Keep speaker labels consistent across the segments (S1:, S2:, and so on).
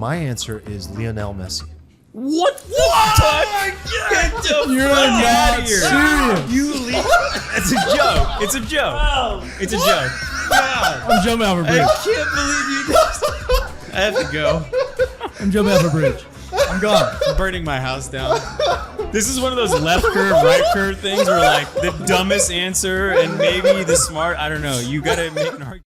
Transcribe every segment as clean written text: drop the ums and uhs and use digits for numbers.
S1: my answer is Lionel Messi.
S2: What? Get the
S3: You're
S2: fuck
S3: not
S2: out of here.
S3: serious.
S2: You leave. It's a joke. It's a joke. It's a joke. God.
S3: I'm jumping off a
S2: I
S3: bridge.
S2: can't believe you just... I have to go.
S3: I'm jumping off a bridge. I'm gone.
S2: I'm burning my house down. This is one of those left curve, right curve things where like the dumbest answer and maybe the smart, I don't know. You gotta make an argument.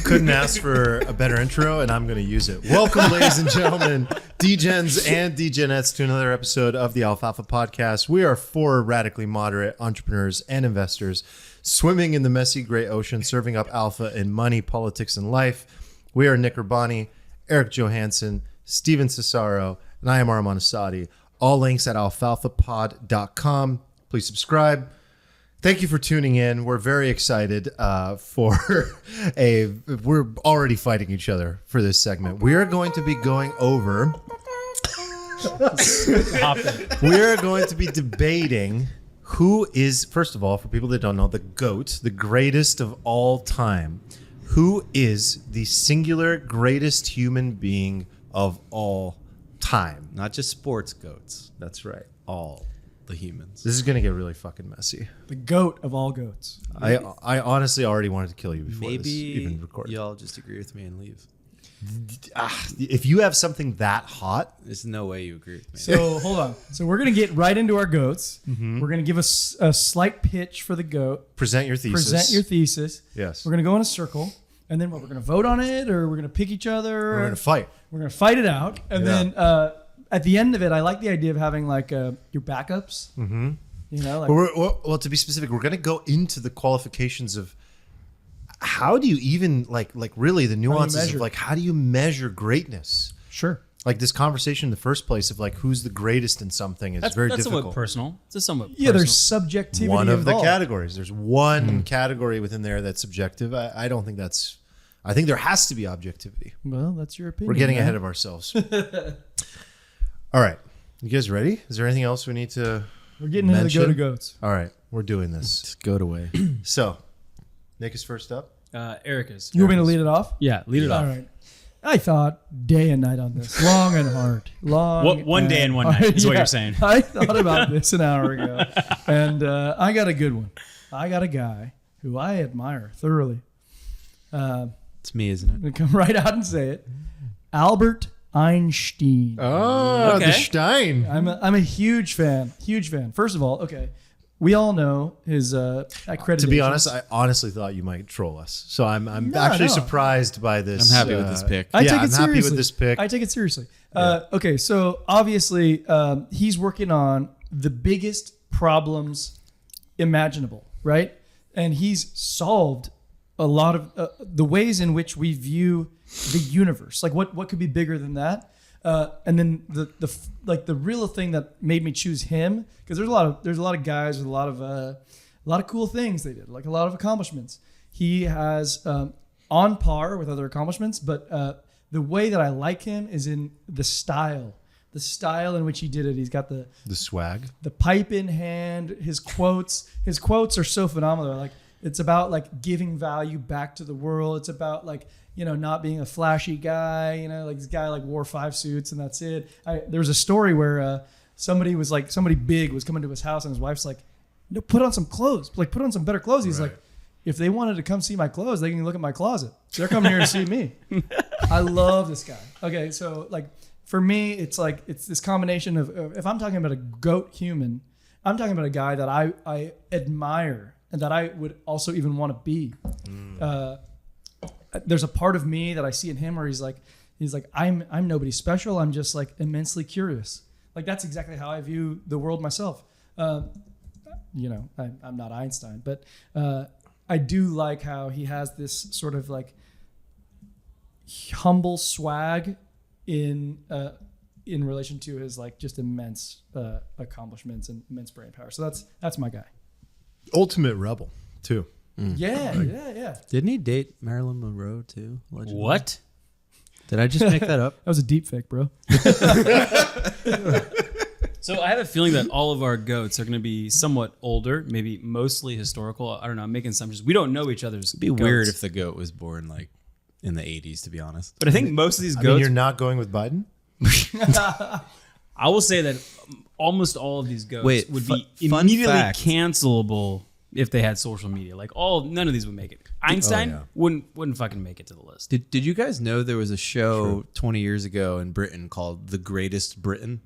S1: Couldn't ask for a better intro, and I'm going to use it. Welcome, ladies and gentlemen, D-Gens and D-Genettes, to another episode of the Alfalfa podcast. We are four radically moderate entrepreneurs and investors swimming in the messy gray ocean, serving up alpha in money, politics, and life. We are Nick Urbani, Eric Johansson, Steven Cesaro, and I am Arman Asadi. All links at alfalfapod.com. Please subscribe. Thank you for tuning in. We're very excited we're already fighting each other for this segment. We are going to be going over, we are going to be debating who is, first of all, for people that don't know, the GOAT, the greatest of all time. Who is the singular greatest human being of all time?
S2: Not just sports goats.
S1: That's right.
S2: All the humans.
S1: This is going to get really fucking messy.
S3: The goat of all goats.
S1: I honestly already wanted to kill you before
S2: Maybe
S1: this even recorded.
S2: y'all just agree with me and leave.
S1: If you have something that hot,
S2: There's no way you agree with me.
S3: So hold on. So we're gonna get right into our goats. We're gonna give us a slight pitch for the goat.
S1: present your thesis.
S3: Present your thesis.
S1: Yes.
S3: We're gonna go in a circle, and then what? We're gonna vote on it, or we're gonna pick each other.
S1: We're going to fight.
S3: We're gonna fight it out, and then at the end of it, I like the idea of having like your backups. Mm-hmm. You know, like
S1: Well, to be specific, we're going to go into the qualifications of how do you even like really the nuances of
S3: measure?
S1: like how do you measure greatness?
S3: sure.
S1: Like this conversation in the first place of like who's the greatest in something is very
S4: that's
S1: difficult.
S4: somewhat personal. It's a somewhat
S3: Yeah, there's
S4: personal.
S3: subjectivity.
S1: One of the
S3: involved.
S1: categories. There's one category within there that's subjective. I don't think that's. I think there has to be objectivity.
S3: Well, that's your opinion.
S1: We're getting
S3: man.
S1: ahead of ourselves. All right. You guys ready? Is there anything else we need to
S3: We're getting into the
S1: mention?
S3: go to goats.
S1: All right. We're doing this.
S2: Just goat away.
S1: So, Nick is first up.
S4: Erica's.
S3: You want me to lead it off?
S4: Yeah, lead it
S3: All
S4: off.
S3: right. I thought day and night on this, long and hard, long.
S4: One day and one night is what you're saying.
S3: I thought about this an hour ago, and I got a good one. I got a guy who I admire thoroughly.
S2: It's me, isn't it?
S3: I'm gonna come right out and say it. Albert Einstein.
S1: Oh,
S4: Okay.
S1: the Stein.
S3: I'm a huge fan. Huge fan. First of all, okay, we all know his accreditation.
S1: To be honest, I honestly thought you might troll us. So I'm
S3: No,
S1: actually
S3: no.
S1: surprised by this.
S2: I'm happy with this pick.
S3: I take it
S1: I'm
S3: seriously.
S1: happy with this pick.
S3: I take it seriously. Okay, so obviously he's working on the biggest problems imaginable, right? And he's solved a lot of the ways in which we view the universe. Like what could be bigger than that? And then the real thing that made me choose him, because there's a lot of guys with a lot of cool things they did, like a lot of accomplishments. He has on par with other accomplishments, but the way that I like him is in the style in which he did it. He's got the
S1: swag.
S3: the pipe in hand. His quotes are so phenomenal. Like it's about like giving value back to the world. It's about like, you know, not being a flashy guy, you know, like this guy like wore 5 suits and that's it. There was a story where somebody big was coming to his house and his wife's like, no, put on some clothes, like put on some better clothes. He's
S1: Right.
S3: like, if they wanted to come see my clothes, they can look at my closet. They're coming here to see me. I love this guy. Okay. So like for me, it's this combination of if I'm talking about a goat human, I'm talking about a guy that I admire and that I would also even want to be. There's a part of me that I see in him where he's like I'm nobody special. I'm just like immensely curious. Like that's exactly how I view the world myself. You know, I'm not Einstein, but I do like how he has this sort of like humble swag in relation to his like just immense accomplishments and immense brain power. So that's my guy.
S1: Ultimate rebel, too.
S3: Yeah.
S2: Didn't he date Marilyn Monroe too? Allegedly?
S4: What?
S2: Did I just make that up?
S3: That was a deep fake, bro.
S4: So I have a feeling that all of our goats are going to be somewhat older, maybe mostly historical. I don't know. I'm making assumptions. We don't know each other's.
S5: It'd be weird if the goat was born like in the 80s, to be honest.
S4: But I think most of these
S1: I
S4: goats.
S1: mean, you're not going with Biden?
S4: I will say that almost all of these goats
S5: Wait,
S4: would be
S5: fun
S4: immediately
S5: fact.
S4: cancelable if they had social media. Like none of these would make it. Einstein
S1: yeah.
S4: wouldn't fucking make it to the list.
S5: Did you guys know there was a show 20 years ago in Britain called The Greatest Britain?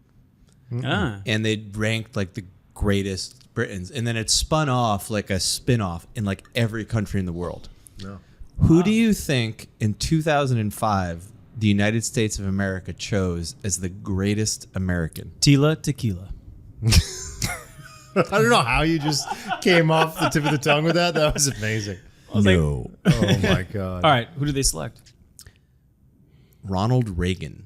S4: Ah.
S5: And they ranked like the greatest Britons, and then it spun off like a spin-off in like every country in the world.
S1: No.
S5: Who do you think in 2005 the United States of America chose as the greatest American?
S4: Tila Tequila.
S1: I don't know how you just came off the tip of the tongue with that. That was amazing.
S5: No.
S1: Oh my God.
S4: All right, who did they select?
S5: Ronald Reagan.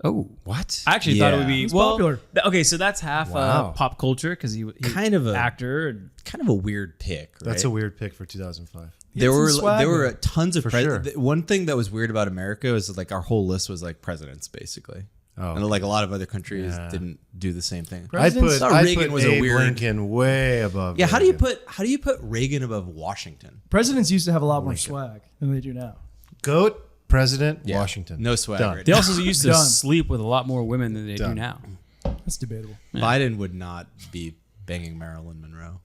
S4: Oh,
S1: What?
S4: I actually thought it would
S5: Yeah.
S4: be
S3: He's
S4: well.
S3: popular.
S4: Okay, so that's half
S1: Wow.
S4: pop culture because he
S5: Kind of a-
S4: actor.
S5: Kind of a weird pick, right?
S1: That's a weird pick for 2005.
S5: There
S3: some
S5: were
S3: swagger.
S5: tons of
S1: For sure.
S5: One thing that was weird about America was like our whole list was like presidents basically.
S1: Oh.
S5: And like a lot of other countries
S1: Yeah.
S5: didn't do the same thing.
S3: Presidents?
S5: thought
S1: I'd
S5: Reagan
S1: put
S5: was a
S1: Abe
S5: weird-
S1: Lincoln way above.
S5: Yeah, how do you
S1: Reagan.
S5: put Reagan above Washington?
S3: Presidents used to have a lot more swag than they do now.
S1: GOAT, President,
S5: Yeah.
S1: Washington.
S5: No swag.
S1: Done.
S5: right
S4: They
S5: now.
S4: also used to
S3: Done.
S4: sleep with a lot more women than they do
S1: Done.
S4: now.
S3: That's debatable.
S5: Biden would not be banging Marilyn Monroe.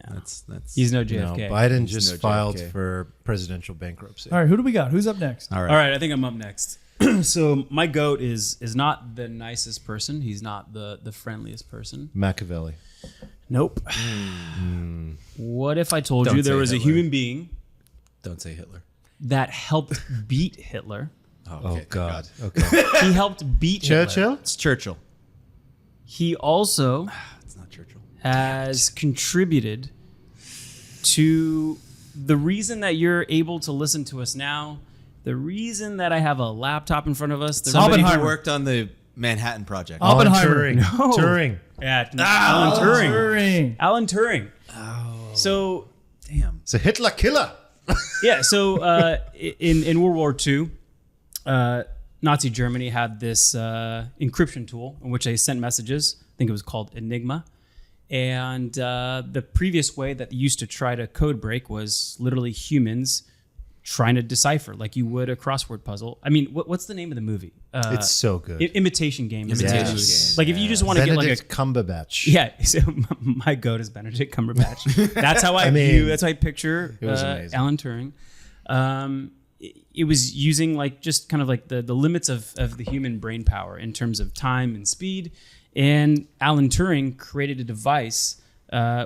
S5: That's
S4: He's no
S1: No,
S4: JFK.
S1: Biden
S5: He's
S1: just
S5: no
S1: filed
S5: JFK.
S1: for presidential bankruptcy.
S3: All right, who do we got? Who's up next?
S5: all right.
S4: All right, I think I'm up next. So my goat is not the nicest person. He's not the friendliest person.
S1: Machiavelli.
S4: Nope. What if I told
S5: Don't
S4: you there
S5: say
S4: was a
S5: Hitler.
S4: human being
S5: Don't say Hitler.
S4: that helped beat Hitler?
S5: Oh,
S1: Oh
S5: thank
S1: God. Okay.
S4: He helped beat Hitler.
S1: Churchill.
S5: It's Churchill.
S4: He also
S5: It's not Churchill.
S4: has contributed to the reason that you're able to listen to us now, the reason that I have a laptop in front of us.
S5: Somebody who
S3: Oppenheimer.
S5: worked on the Manhattan Project.
S3: Oppenheimer.
S1: Alan Turing.
S4: No.
S1: Turing.
S4: Yeah, Alan Turing.
S3: Turing.
S4: Alan Turing. Oh. So
S5: Damn.
S1: It's a Hitler killer.
S4: yeah, so in World War II, Nazi Germany had this encryption tool in which they sent messages. I think it was called Enigma. And the previous way that they used to try to code break was literally humans trying to decipher, like you would a crossword puzzle. I mean, what's the name of the movie?
S1: It's so good.
S4: Imitation Game. is the name of the movie.
S5: Game.
S4: Like if you just want to get like a
S1: Benedict Cumberbatch.
S4: yeah, so my goat is Benedict Cumberbatch. That's how I
S1: mean,
S4: view. That's how I picture
S1: it was amazing.
S4: Alan Turing. It was using like just kind of like the limits of the human brain power in terms of time and speed. And Alan Turing created a device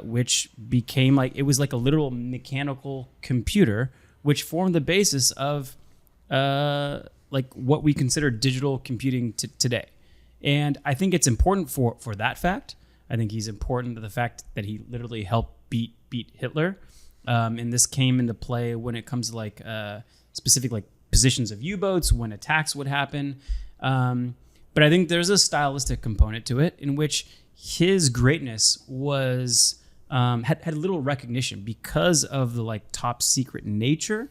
S4: which became like it was like a literal mechanical computer, which formed the basis of like what we consider digital computing today. And I think it's important for that fact. I think he's important to the fact that he literally helped beat Hitler. And this came into play when it comes to like specific like positions of U-boats, when attacks would happen. But I think there's a stylistic component to it in which his greatness was had little recognition because of the like top secret nature.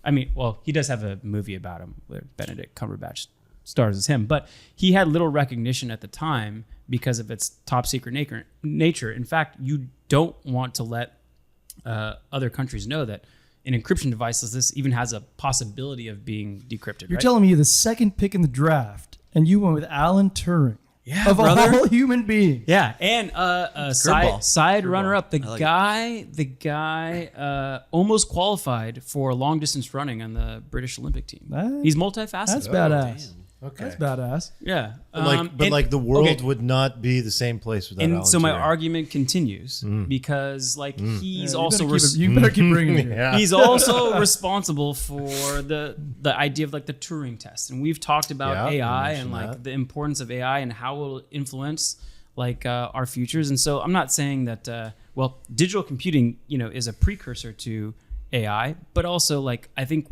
S4: I mean, well, he does have a movie about him where Benedict Cumberbatch stars as him, but he had little recognition at the time because of its top secret nature. In fact, you don't want to let other countries know that an encryption device as this even has a possibility of being decrypted.
S3: You're
S4: right?
S3: telling me the second pick in the draft, and you went with Alan Turing.
S4: Yeah,
S3: of
S4: brother.
S3: all human beings.
S4: Yeah, and
S5: Curveball.
S4: side runner up, the
S5: like
S4: guy almost qualified for long distance running on the British Olympic team.
S3: That-
S4: He's multifaceted.
S3: That's badass.
S1: Okay.
S3: That's badass.
S4: Yeah,
S1: But the world would not be the same place without
S4: And
S1: Alan
S4: so my
S1: Turing.
S4: argument continues because like he's
S3: You
S4: also
S3: better keep it- you better keep bringing it here.
S1: Yeah.
S4: he's also responsible for the idea of like the Turing test, and we've talked about
S1: Yeah, you
S4: AI and
S1: mentioned
S4: like
S1: that.
S4: the importance of AI and how it will influence like our futures. And so I'm not saying that digital computing is a precursor to AI, but also like I think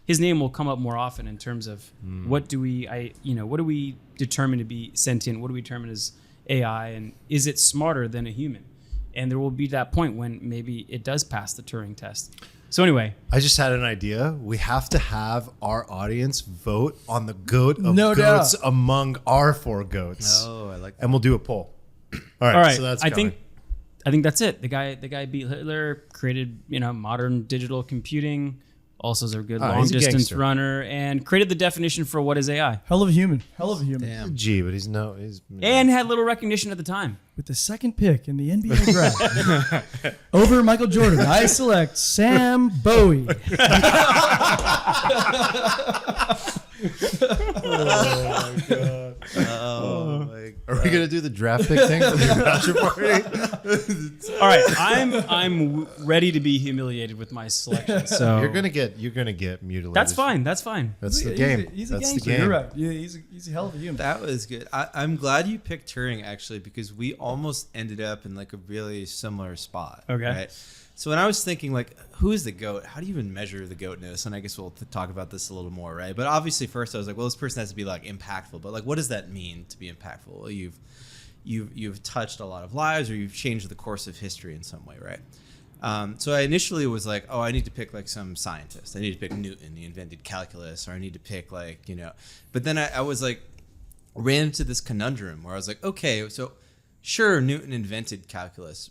S4: his name will come up more often in terms of what do we determine to be sentient, what do we determine as AI, and is it smarter than a human? And there will be that point when maybe it does pass the Turing test. So anyway,
S1: I just had an idea. We have to have our audience vote on the goat of
S3: No
S1: goats
S3: doubt.
S1: among our four goats.
S5: Oh, I like that.
S1: And we'll do a poll. All
S4: All right,
S1: so that's
S4: I
S1: coming.
S4: think that's it. The guy beat Hitler, created modern digital computing. Also is a good long
S1: he's a
S4: distance
S1: gangster.
S4: runner, and created the definition for what is AI,
S3: Hell of a human.
S5: Damn.
S1: G, but he's
S4: and had little recognition at the time.
S3: With the second pick in the NBA draft over Michael Jordan, I select Sam Bowie.
S5: Oh my
S1: Are we gonna do the draft pick thing for the bachelor party?
S4: All right, I'm ready to be humiliated with my selection. So
S1: You're gonna get mutilated.
S4: That's fine. That's fine.
S1: That's the game.
S3: He's a
S1: That's the
S3: gangster.
S1: game.
S3: You're right. Yeah, he's a hell of a human.
S5: That was good. I'm glad you picked Turing actually, because we almost ended up in like a really similar spot.
S4: Okay.
S5: Right? So when I was thinking like, who is the GOAT? How do you even measure the GOATness? And I guess we'll talk about this a little more, right? But obviously first I was like, well, this person has to be like impactful. But like, what does that mean to be impactful? Well, you've touched a lot of lives, or you've changed the course of history in some way, right? So I initially was like, oh, I need to pick like some scientist. I need to pick Newton, he invented calculus, or I need to pick like, But then I was like, ran into this conundrum where I was like, okay, so sure, Newton invented calculus,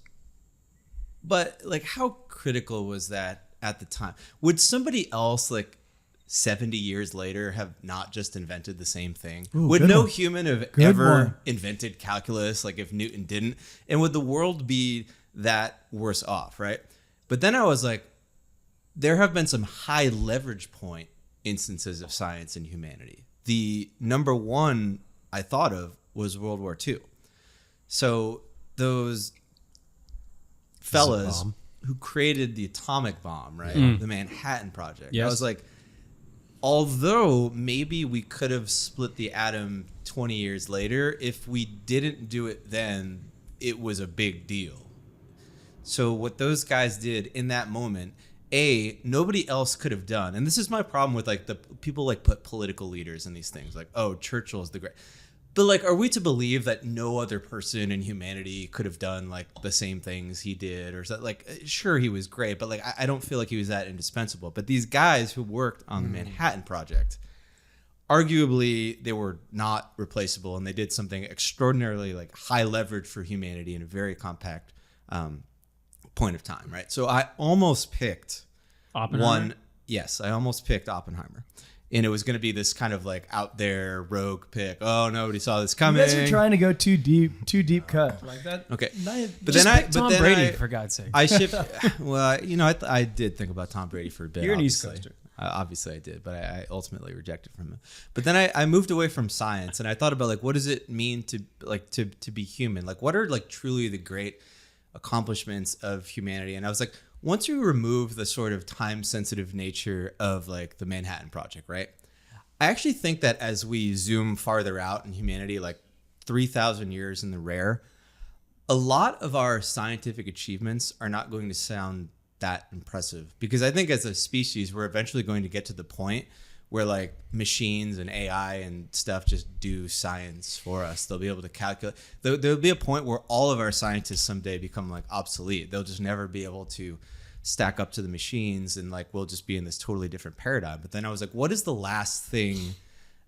S5: but like how critical was that at the time? Would somebody else like 70 years later have not just invented the same thing?
S3: Ooh,
S5: Would
S3: good
S5: no
S3: one.
S5: human have
S3: Good
S5: ever
S3: one.
S5: invented calculus like if Newton didn't? And would the world be that worse off, right? But then I was like, there have been some high leverage point instances of science and humanity. The number one I thought of was World War II. So those fellas
S1: bomb.
S5: who created the atomic bomb, right? The Manhattan Project.
S4: Yes.
S5: I was like, although maybe we could have split the atom 20 years later, if we didn't do it then, it was a big deal. So what those guys did in that moment, nobody else could have done. And this is my problem with like the people like put political leaders in these things. Like, oh, Churchill's the great. But like, are we to believe that no other person in humanity could have done like the same things he did? Or is that like, sure, he was great, but like, I don't feel like he was that indispensable. But these guys who worked on the Manhattan Project, arguably they were not replaceable, and they did something extraordinarily like high leverage for humanity in a very compact point of time, right? So I almost picked
S4: Oppenheimer?
S5: I almost picked Oppenheimer. And it was going to be this kind of like out there rogue pick. Oh, nobody saw this
S3: You
S5: coming.
S3: guys are trying to go too deep cut like that.
S5: Okay. But
S4: Just
S5: then
S4: pick Tom Brady, for God's sake.
S5: I shift. Well, I did think about Tom Brady for a bit.
S4: You're an East
S5: obviously.
S4: Coaster.
S5: Obviously I did, but I ultimately rejected from him. But then I moved away from science, and I thought about like, what does it mean to like to be human? Like, what are like truly the great accomplishments of humanity? And I was like, once you remove the sort of time sensitive nature of like the Manhattan Project, right? I actually think that as we zoom farther out in humanity, like 3,000 years in the rear, a lot of our scientific achievements are not going to sound that impressive, because I think as a species, we're eventually going to get to the point where like machines and AI and stuff just do science for us. They'll be able to calculate. There'll be a point where all of our scientists someday become like obsolete. They'll just never be able to stack up to the machines, and like we'll just be in this totally different paradigm. But then I was like, what is the last thing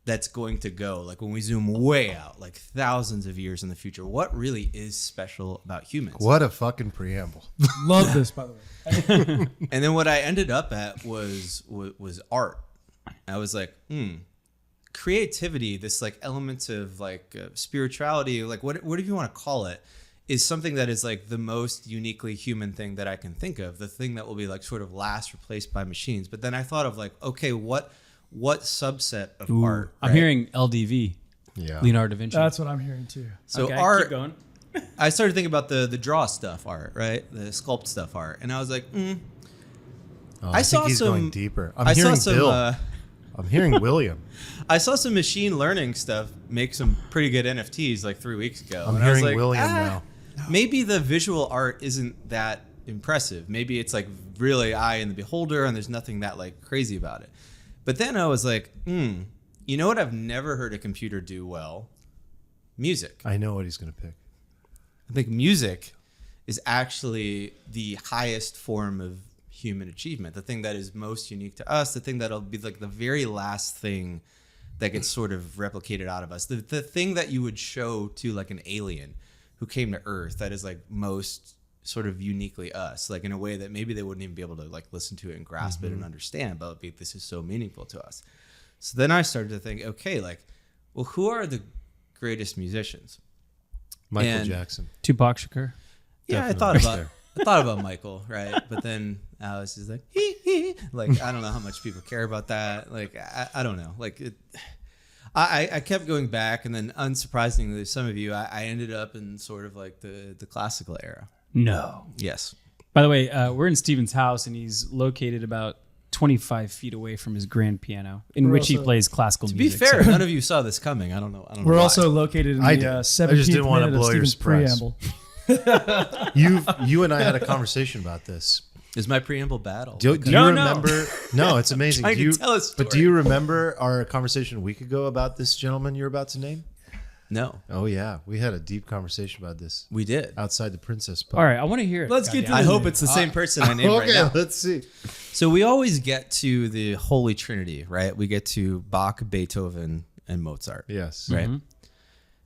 S5: that's going to go, like when we zoom way out, like thousands of years in the future? What really is special about humans?
S1: What a fucking preamble.
S3: Love this, by the way.
S5: And then what I ended up at was art. I was like, creativity, this like elements of like spirituality, like whatever you want to call it, is something that is like the most uniquely human thing that I can think of, the thing that will be like sort of last replaced by machines. But then I thought of like, okay, what subset of art?
S4: I'm
S5: right?
S4: hearing LDV,
S1: Yeah.
S4: Leonardo da Vinci.
S3: That's what I'm hearing too.
S5: So
S4: Okay,
S5: art,
S4: keep going.
S5: I started thinking about the draw stuff art, right? The sculpt stuff art. And I was like,
S1: Oh,
S5: I saw
S1: think he's
S5: some-
S1: going deeper. I'm
S5: I
S1: hearing
S5: saw some
S1: Bill. I'm hearing William.
S5: I saw some machine learning stuff make some pretty good NFTs like 3 weeks ago.
S1: I'm
S5: And I was
S1: hearing
S5: like,
S1: William now.
S5: maybe the visual art isn't that impressive. Maybe it's like really eye in the beholder, and there's nothing that like crazy about it. But then I was like, you know what I've never heard a computer do well? Music.
S1: I know what he's going to pick.
S5: I think music is actually the highest form of human achievement, the thing that is most unique to us, the thing that'll be like the very last thing that gets sort of replicated out of us, the thing that you would show to like an alien who came to Earth that is like most sort of uniquely us, like in a way that maybe they wouldn't even be able to like listen to it and grasp it and understand, but like, this is so meaningful to us. So then I started to think, okay, like, well, who are the greatest musicians?
S1: Michael Jackson.
S4: Tupac Shakur.
S5: Yeah, I thought about Michael, right? But then Alice is like, like, I don't know how much people care about that. Like, I don't know. Like, I kept going back, and then unsurprisingly, some of you, I ended up in sort of like the classical era.
S4: No.
S5: Yes.
S4: By the way, we're in Steven's house, and he's located about 25 feet away from his grand piano, in which he plays classical music.
S5: To be fair,
S4: so-
S5: none of you saw this coming. I don't know.
S3: We're
S5: why.
S3: also located in
S1: I
S3: the
S1: did. I
S3: 17th
S1: just didn't want to
S3: minute of
S1: blow your
S3: Stephen's
S1: surprise.
S3: preamble.
S1: You and I had a conversation about this.
S5: Is my preamble bad?
S1: Do you
S4: No.
S1: remember? No, it's amazing.
S5: Trying
S1: Do you,
S5: to tell a story.
S1: but do you remember our conversation a week ago about this gentleman you're about to name?
S5: No,
S1: Oh yeah, we had a deep conversation about this
S5: we did.
S1: outside the Princess Pub.
S4: All right, I want to hear it.
S3: Let's get to
S5: I
S3: the
S5: hope
S3: name.
S5: it's the same person I named right
S1: Okay,
S5: now.
S1: let's see.
S5: So we always get to the Holy Trinity, right? We get to Bach, Beethoven, and Mozart.
S1: Yes.
S5: Right.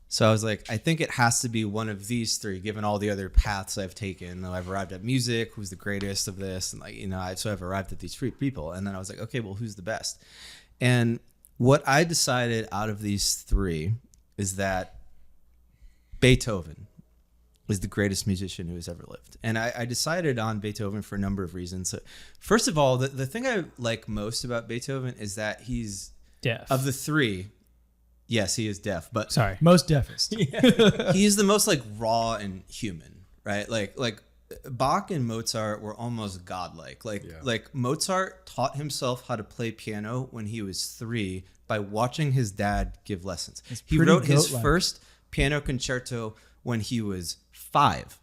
S5: So I was like, I think it has to be one of these three, given all the other paths I've taken. I've arrived at music, who's the greatest of this, and like, you know, so I've arrived at these three people, and then I was like, okay, well, who's the best? And what I decided out of these three is that Beethoven was the greatest musician who has ever lived. And I decided on Beethoven for a number of reasons. So first of all, the thing I like most about Beethoven is that he's,
S4: Deaf.
S5: of the three, yes, he is deaf, but
S4: Sorry.
S3: Most deafest.
S5: he's the most like raw and human, right? Like Bach and Mozart were almost godlike. Like Mozart taught himself how to play piano when he was 3 by watching his dad give lessons. He
S3: pretty
S5: wrote his
S3: goat-like.
S5: first piano concerto when he was 5.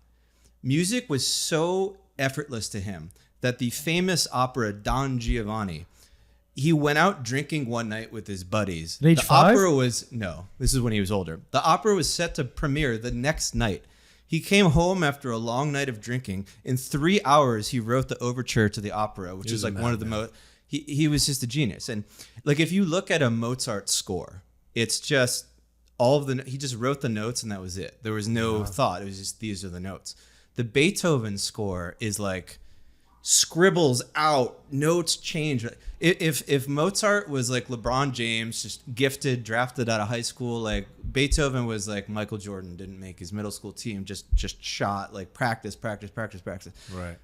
S5: Music was so effortless to him that the famous opera Don Giovanni, he went out drinking one night with his buddies.
S3: At age
S5: The
S3: 5?
S5: opera was, no, this is when he was older. The opera was set to premiere the next night. He came home after a long night of drinking. In 3 hours, he wrote the overture to the opera, which is like one of the most, he was just a genius. And like, if you look at a Mozart score, it's just all of the, he just wrote the notes and that was it. There was no thought. It was just, these are the notes. The Beethoven score is like scribbles out, notes change. If Mozart was like LeBron James, just gifted, drafted out of high school, like Beethoven was like Michael Jordan, didn't make his middle school team, just shot, like practice.
S1: Right.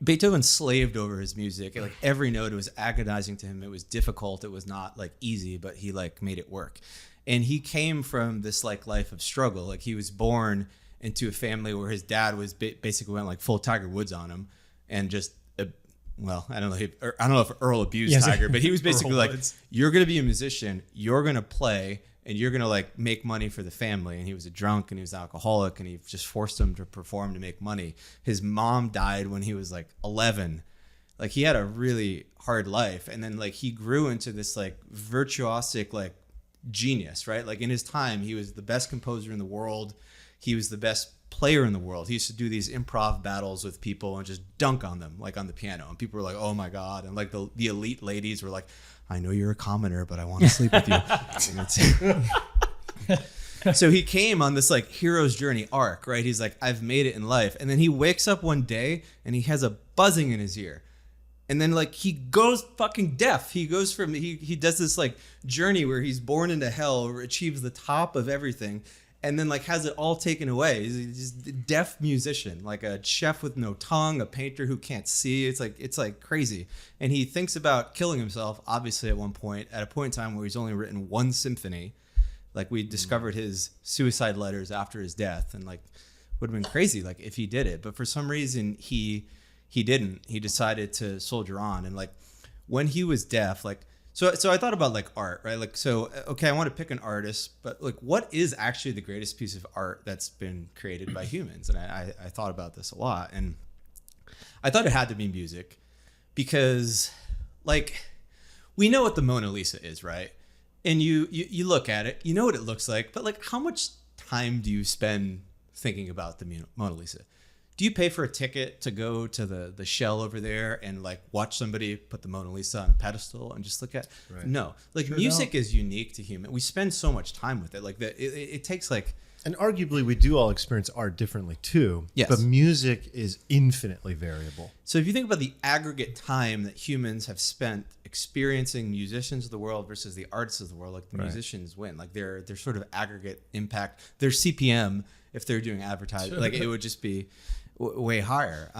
S5: Beethoven slaved over his music. Like every note, it was agonizing to him. It was difficult. It was not like easy, but he like made it work. And he came from this like life of struggle. Like he was born into a family where his dad was basically went like full Tiger Woods on him, and just well, I don't know if Earl abused Tiger, but he was basically like, you're gonna be a musician, you're gonna play, and you're gonna like make money for the family. And he was a drunk and he was an alcoholic, and he just forced him to perform to make money. His mom died when he was like 11. Like he had a really hard life, and then like he grew into this like virtuosic like genius, right? Like in his time, he was the best composer in the world. He was the best player in the world. He used to do these improv battles with people and just dunk on them, like on the piano. And people were like, oh my God. And like the elite ladies were like, I know you're a commoner, but I want to sleep with you. So he came on this like hero's journey arc, right? He's like, I've made it in life. And then he wakes up one day and he has a buzzing in his ear. And then like he goes fucking deaf. He goes from, he does this like journey where he's born into hell, achieves the top of everything, and then like has it all taken away. He's just a deaf musician, like a chef with no tongue, a painter who can't see. It's like crazy. And he thinks about killing himself, obviously at a point in time where he's only written one symphony. Like we discovered his suicide letters after his death, and like would have been crazy like if he did it. But for some reason he didn't. He decided to soldier on. And like when he was deaf, like so I thought about like art, right? Like, so, okay, I want to pick an artist, but like what is actually the greatest piece of art that's been created by humans? And I thought about this a lot, and I thought it had to be music, because like we know what the Mona Lisa is, right? And you look at it, you know what it looks like, but like how much time do you spend thinking about the Mona Lisa? Do you pay for a ticket to go to the shell over there and like watch somebody put the Mona Lisa on a pedestal and just look at? Right. No, like music is unique to human. We spend so much time with it. Like it takes like
S1: And arguably, we do all experience art differently too.
S5: Yes.
S1: But music is infinitely variable.
S5: So if you think about the aggregate time that humans have spent experiencing musicians of the world versus the artists of the world, like the musicians win, like their sort of aggregate impact, their CPM, if they're doing advertising, like it would just be way higher.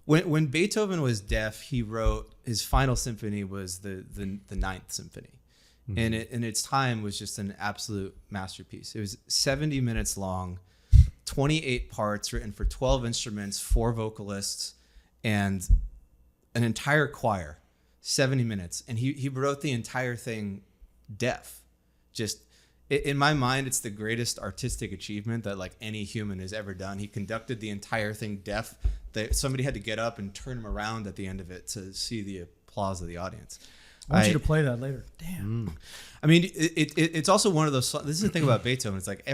S5: When Beethoven was deaf, he wrote his final symphony was the Ninth Symphony. And it in its time was just an absolute masterpiece. It was 70 minutes long, 28 parts written for 12 instruments, 4 vocalists, and an entire choir. 70 minutes. And he wrote the entire thing deaf. Just in my mind, it's the greatest artistic achievement that like any human has ever done. He conducted the entire thing deaf. Somebody had to get up and turn him around at the end of it to see the applause of the audience.
S3: I want you to play that later. Damn.
S5: I mean, it's also one of those. This is the thing about Beethoven. It's like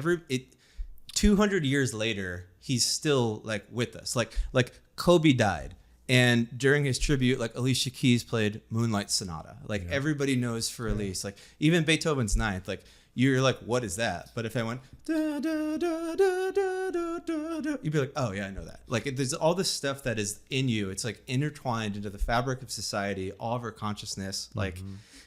S5: 200 years later, he's still like with us. Like Kobe died, and during his tribute, like Alicia Keys played Moonlight Sonata. Like everybody knows for Elise. Like even Beethoven's Ninth. Like you're like, what is that? But if I went da da da da da da da da, you'd be like, oh yeah, I know that. Like there's all this stuff that is in you. It's like intertwined into the fabric of society, all of our consciousness. Like,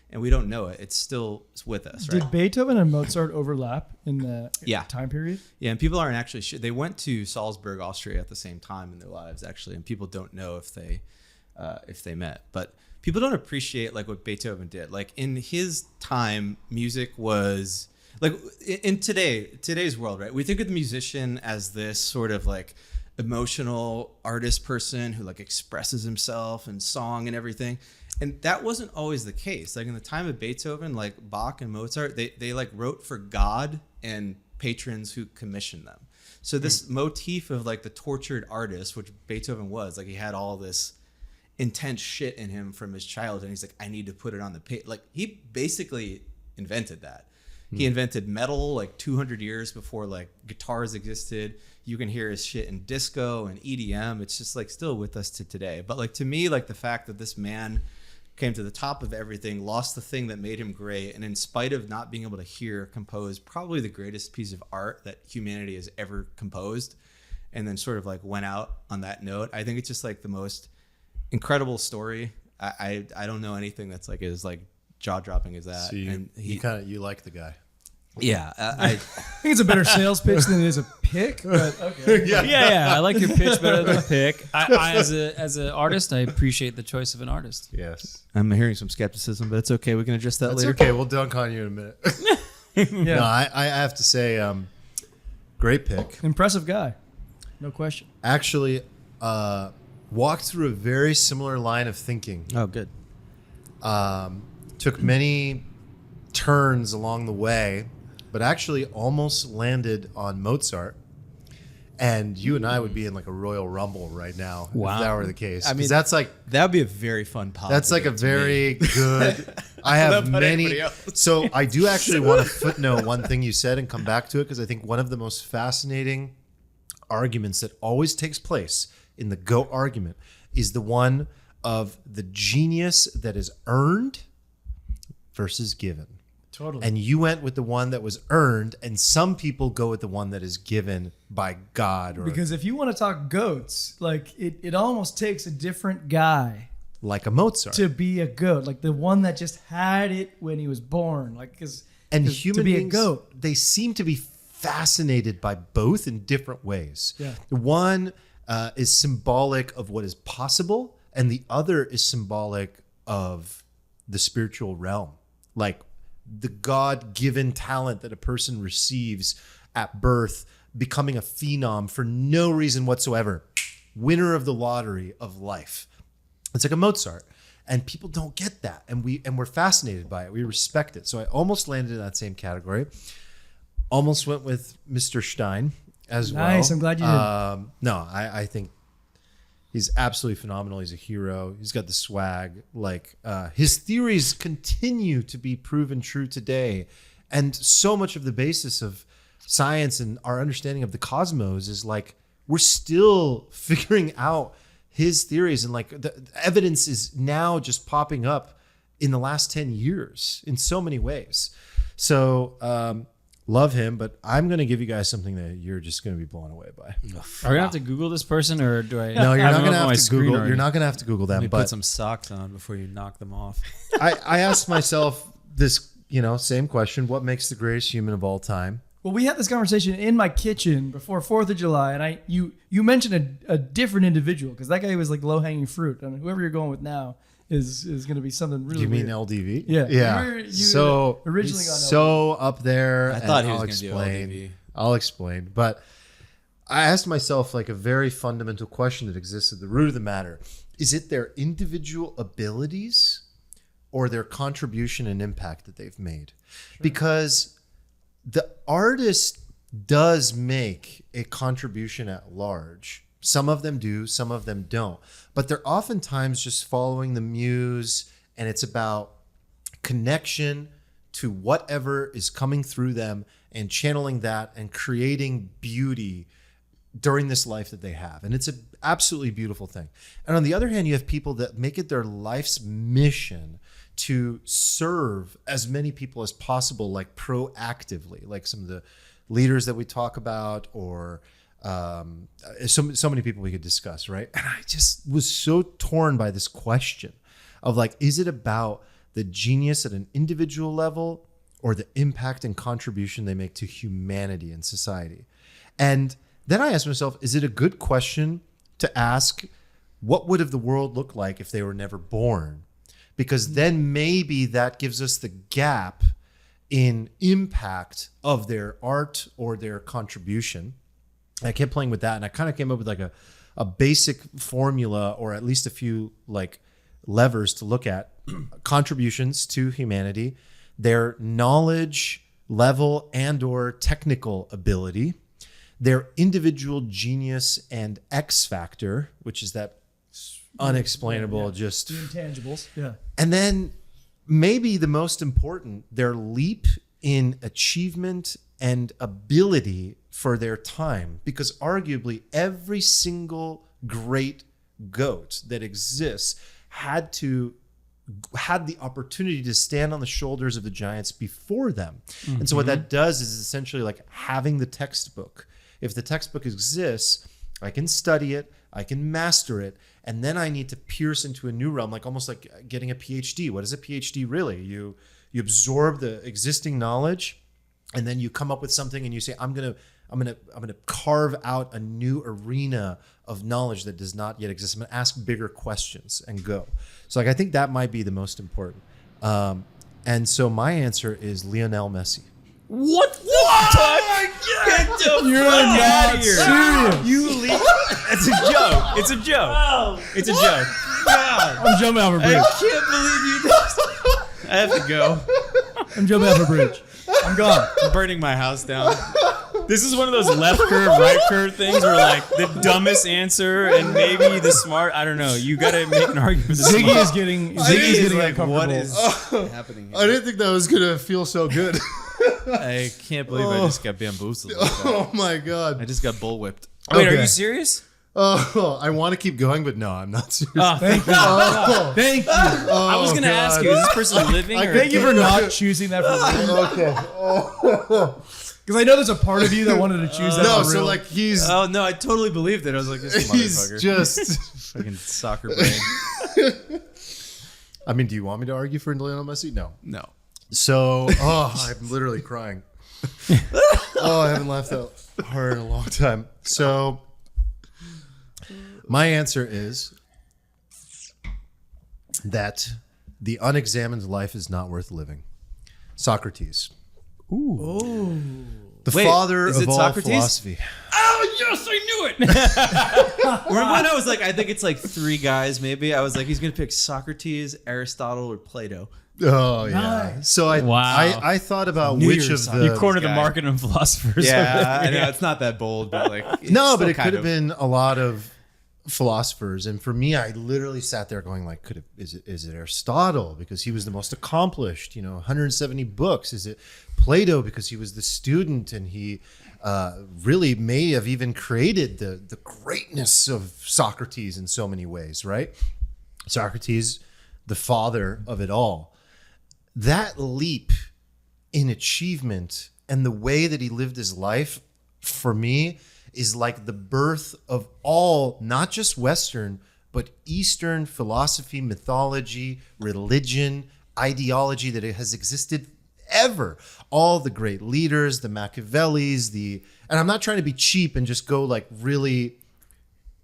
S5: and we don't know it. It's still with us. Right?
S3: Did Beethoven and Mozart overlap in the time period?
S5: Yeah, and people aren't actually sure. They went to Salzburg, Austria at the same time in their lives, actually, and people don't know if they met. But people don't appreciate like what Beethoven did. Like in his time, music was like in today's world, right? We think of the musician as this sort of like emotional artist person who like expresses himself in song and everything. And that wasn't always the case. Like in the time of Beethoven, like Bach and Mozart, they like wrote for God and patrons who commissioned them. So this motif of like the tortured artist, which Beethoven was, like he had all this intense shit in him from his childhood. And he's like, I need to put it on the page. Like he basically invented that. He invented metal like 200 years before like guitars existed. You can hear his shit in disco and EDM. It's just like still with us to today. But like to me, like the fact that this man came to the top of everything, lost the thing that made him great, and in spite of not being able to hear, composed probably the greatest piece of art that humanity has ever composed, and then sort of like went out on that note. I think it's just like the most incredible story. I don't know anything that's like as like jaw-dropping as that.
S1: So you like the guy.
S5: Yeah,
S3: I think it's a better sales pitch than it is a pick. But okay.
S4: Yeah. I like your pitch better than the pick. I as an artist, I appreciate the choice of an artist.
S1: Yes.
S5: I'm hearing some skepticism, but it's okay. We can address that
S1: That's
S5: later.
S1: okay. We'll dunk on you in a minute.
S3: Yeah.
S1: No, I have to say, great pick.
S3: Impressive guy, no question.
S1: Actually, walked through a very similar line of thinking.
S5: Oh, good.
S1: Took many turns along the way, but actually almost landed on Mozart. And you and I would be in like a Royal Rumble right now if that were the case.
S5: I mean,
S1: that's like
S5: that would be a very fun pod.
S1: that's like a very good. I have many. So I do actually want to footnote one thing you said and come back to it because I think one of the most fascinating arguments that always takes place in the GOAT argument is the one of the genius that is earned versus given.
S3: Totally.
S1: And you went with the one that was earned, and some people go with the one that is given by God. Or
S3: because if you want to talk goats, like it almost takes a different guy
S1: like a Mozart.
S3: to be a goat, like the one that just had it when he was born. Like
S1: human
S3: to be
S1: beings,
S3: a goat,
S1: they seem to be fascinated by both in different ways.
S3: Yeah.
S1: One is symbolic of what is possible, and the other is symbolic of the spiritual realm. Like the God-given talent that a person receives at birth, becoming a phenom for no reason whatsoever, winner of the lottery of life. It's like a Mozart, and people don't get that, and we're fascinated by it. We respect it. So I almost landed in that same category. Almost went with Mr. Stein as well.
S3: Nice. I'm glad you did.
S1: No, I think he's absolutely phenomenal. He's a hero. He's got the swag. Like his theories continue to be proven true today. And so much of the basis of science and our understanding of the cosmos is like, we're still figuring out his theories. And like the evidence is now just popping up in the last 10 years in so many ways. So Love him, but I'm going to give you guys something that you're just going to be blown away by.
S4: Are we gonna have to Google this person, or do I?
S1: No, you're not
S4: them
S1: going to
S4: up on my
S1: have to
S4: screen
S1: Google.
S4: already?
S1: You're not going to have to Google them.
S5: Let me
S1: But
S5: put some socks on before you knock them off.
S1: I asked myself this, same question: what makes the greatest human of all time?
S3: Well, we had this conversation in my kitchen before 4th of July, and you mentioned a different individual, because that guy was like low hanging fruit, and whoever you're going with now is going to be something really.
S1: You mean
S3: weird.
S1: LDV?
S3: Yeah.
S1: yeah.
S3: You
S1: So
S3: originally
S1: he's
S3: got
S1: so up there.
S5: I thought he
S1: and
S5: was
S1: I'll
S5: gonna do
S1: explain.
S5: LDV.
S1: I'll explain. But I asked myself like a very fundamental question that exists at the root of the matter: is it their individual abilities or their contribution and impact that they've made? Because the artist does make a contribution at large. Some of them do, some of them don't. But they're oftentimes just following the muse, and it's about connection to whatever is coming through them and channeling that and creating beauty during this life that they have. And it's an absolutely beautiful thing. And on the other hand, you have people that make it their life's mission to serve as many people as possible, like proactively, like some of the leaders that we talk about, or so many people we could discuss, right? And I just was so torn by this question of like, is it about the genius at an individual level or the impact and contribution they make to humanity and society? And then I asked myself, is it a good question to ask, what would have the world look like if they were never born? Because then maybe that gives us the gap in impact of their art or their contribution. I kept playing with that, and I kind of came up with like a basic formula, or at least a few like levers to look at: contributions to humanity, their knowledge level and or technical ability, their individual genius and X factor, which is that unexplainable, just
S3: the intangibles. Yeah.
S1: and then maybe the most important, their leap in achievement and ability for their time. Because arguably every single great goat that exists had the opportunity to stand on the shoulders of the giants before them. And so what that does is essentially like having the textbook. If the textbook exists, I can study it, I can master it, and then I need to pierce into a new realm, like almost like getting a PhD. What is a PhD really? You absorb the existing knowledge, and then you come up with something, and you say, I'm gonna carve out a new arena of knowledge that does not yet exist. I'm gonna ask bigger questions and go. So like I think that might be the most important. And so my answer is Lionel Messi.
S2: What the fuck? Get the fuck out of here!
S3: Serious.
S2: You leave. It's a joke. It's a joke. It's a joke.
S3: I'm jumping off a bridge.
S2: I can't believe you just. I have to go.
S3: I'm jumping off a bridge. I'm gone.
S5: I'm burning my house down.
S2: This is one of those left curve, right curve things where like the dumbest answer and maybe the smart. I don't know. You got to make an argument. With the
S3: Ziggy
S2: smart.
S3: is getting
S5: Like,
S3: uncomfortable.
S5: what is happening here?
S1: I didn't think that was gonna feel so good.
S5: I can't believe I just got bamboozled. Like that.
S1: Oh my god.
S5: I just got bullwhipped.
S2: Wait, are
S1: Okay.
S2: you serious?
S1: Oh, I want to keep going, but no, I'm not serious.
S2: Oh,
S3: Thank you.
S1: Oh,
S3: Thank you.
S2: I was gonna ask you, is this person living? Or
S3: Thank you for not choosing that for real.
S1: Okay.
S3: Because I know there's a part of you that wanted to choose that
S1: No,
S3: for
S1: so
S3: real.
S1: like he's
S5: Oh no, I totally believed it. I was like, this
S1: he's
S5: motherfucker.
S1: just.
S5: Fucking soccer brain.
S1: I mean, do you want me to argue for Lionel Messi? No.
S5: No.
S1: So, I'm literally crying. I haven't laughed that hard in a long time. So, my answer is that the unexamined life is not worth living. Socrates. The
S5: Wait,
S1: father
S5: is
S1: of
S5: it
S1: all
S5: Socrates?
S1: philosophy.
S2: Oh yes, I knew it.
S5: Remember when I was like, I think it's like three guys maybe. I was like, he's gonna pick Socrates, Aristotle, or Plato.
S1: Oh yeah.
S3: Nice.
S1: So
S2: Wow.
S1: I thought about
S5: Knew
S1: which
S5: you were
S1: of
S5: Socrates.
S1: the
S2: You cornered the
S5: guy.
S2: market on philosophers.
S5: Yeah, I know it's not that bold, but like
S1: No, but
S5: still
S1: it
S5: kind
S1: could have
S5: of.
S1: been a lot of philosophers, and for me, I literally sat there going, like, is it Aristotle because he was the most accomplished? 170 books. Is it Plato because he was the student and he really may have even created the greatness of Socrates in so many ways, right? Socrates, the father of it all. That leap in achievement and the way that he lived his life, for me, is like the birth of all, not just Western, but Eastern philosophy, mythology, religion, ideology that it has existed ever. All the great leaders, the Machiavellis, and I'm not trying to be cheap and just go like really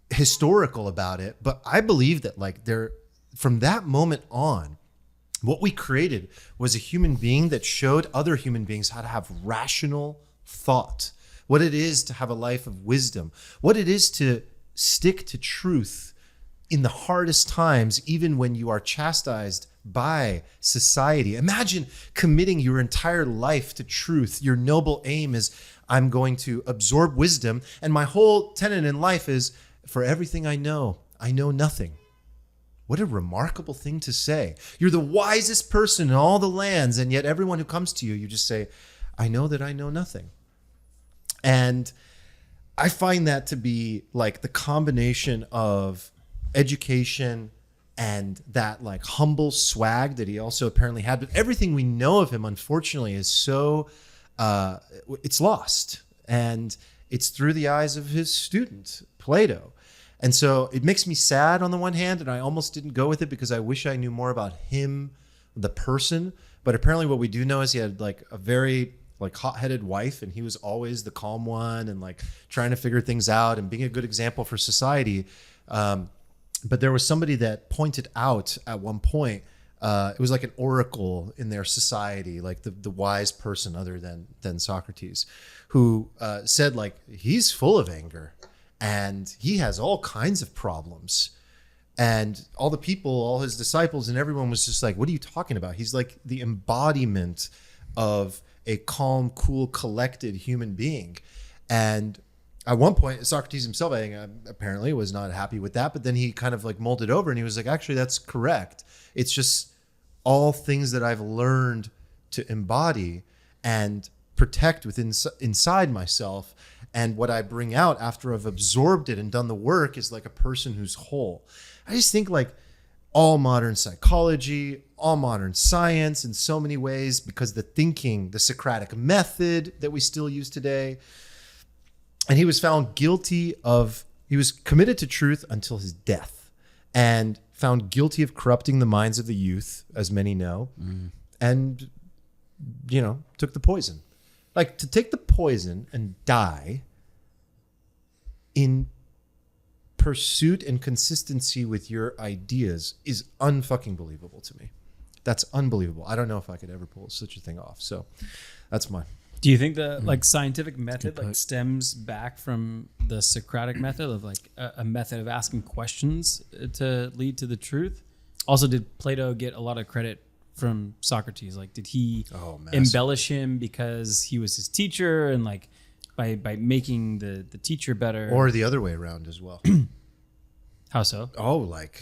S1: historical about it, but I believe that like from that moment on, what we created was a human being that showed other human beings how to have rational thought, what it is to have a life of wisdom, what it is to stick to truth in the hardest times, even when you are chastised by society. Imagine committing your entire life to truth. Your noble aim is, I'm going to absorb wisdom, and my whole tenet in life is, for everything I know nothing. What a remarkable thing to say. You're the wisest person in all the lands, and yet everyone who comes to you, you just say, I know that I know nothing. And I find that to be like the combination of education and that like humble swag that he also apparently had. But everything we know of him, unfortunately, is so, it's lost. And it's through the eyes of his student, Plato. And so it makes me sad on the one hand, and I almost didn't go with it because I wish I knew more about him, the person. But apparently what we do know is he had like a very like hot-headed wife, and he was always the calm one and like trying to figure things out and being a good example for society. But there was somebody that pointed out at one point, it was like an oracle in their society, like the wise person other than Socrates, who said like, he's full of anger and he has all kinds of problems. And all the people, all his disciples and everyone was just like, what are you talking about? He's like the embodiment of a calm, cool, collected human being. And at one point, Socrates himself, I think, apparently was not happy with that, but then he kind of like molded over and he was like, actually, that's correct. It's just all things that I've learned to embody and protect inside myself. And what I bring out after I've absorbed it and done the work is like a person who's whole. I just think like all modern psychology, all modern science in so many ways, because the thinking, the Socratic method that we still use today. And he was found guilty he was committed to truth until his death, and found guilty of corrupting the minds of the youth, as many know, and, took the poison. Like, to take the poison and die in pursuit and consistency with your ideas is unfucking believable to me. That's unbelievable. I don't know if I could ever pull such a thing off. So that's mine.
S4: Do you think the like scientific method like stems back from the Socratic method of like a method of asking questions to lead to the truth? Also, did Plato get a lot of credit from Socrates? Like, did he embellish him because he was his teacher and like by making the teacher better?
S1: Or the other way around as well.
S4: How so?
S1: Oh, like,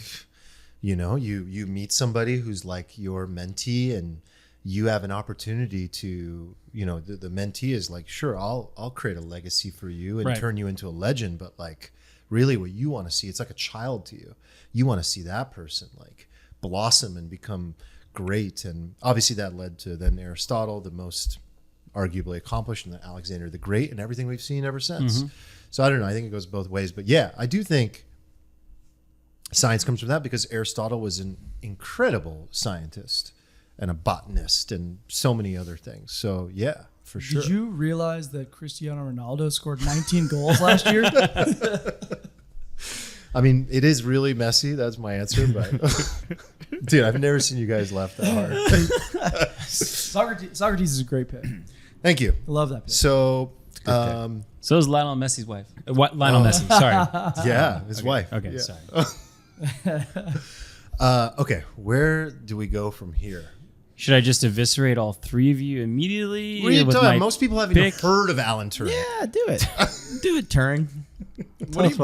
S1: you meet somebody who's like your mentee, and you have an opportunity to, the mentee is like, sure, I'll create a legacy for you and turn you into a legend. But like, really what you want to see, it's like a child to you. You want to see that person like blossom and become great. And obviously that led to then Aristotle, the most arguably accomplished, and then Alexander the Great, and everything we've seen ever since. So I don't know. I think it goes both ways. But yeah, I do think science comes from that, because Aristotle was an incredible scientist and a botanist and so many other things. So yeah, for sure.
S3: Did you realize that Cristiano Ronaldo scored 19 goals last year?
S1: I mean, it is really messy. That's my answer. But dude, I've never seen you guys laugh that hard.
S3: Socrates is a great pick.
S1: Thank you.
S3: I love that pick.
S1: So,
S4: So is Lionel Messi's wife. Lionel Messi, sorry.
S1: yeah, his wife.
S4: Okay,
S1: Yeah.
S4: sorry.
S1: Okay, where do we go from here?
S4: Should I just eviscerate all three of you immediately?
S1: What are you
S4: with
S1: talking?
S4: my
S1: Most people haven't even
S4: pick?
S1: heard of Alan Turing.
S5: Yeah, do it. Do it, Turing.
S3: Bring it.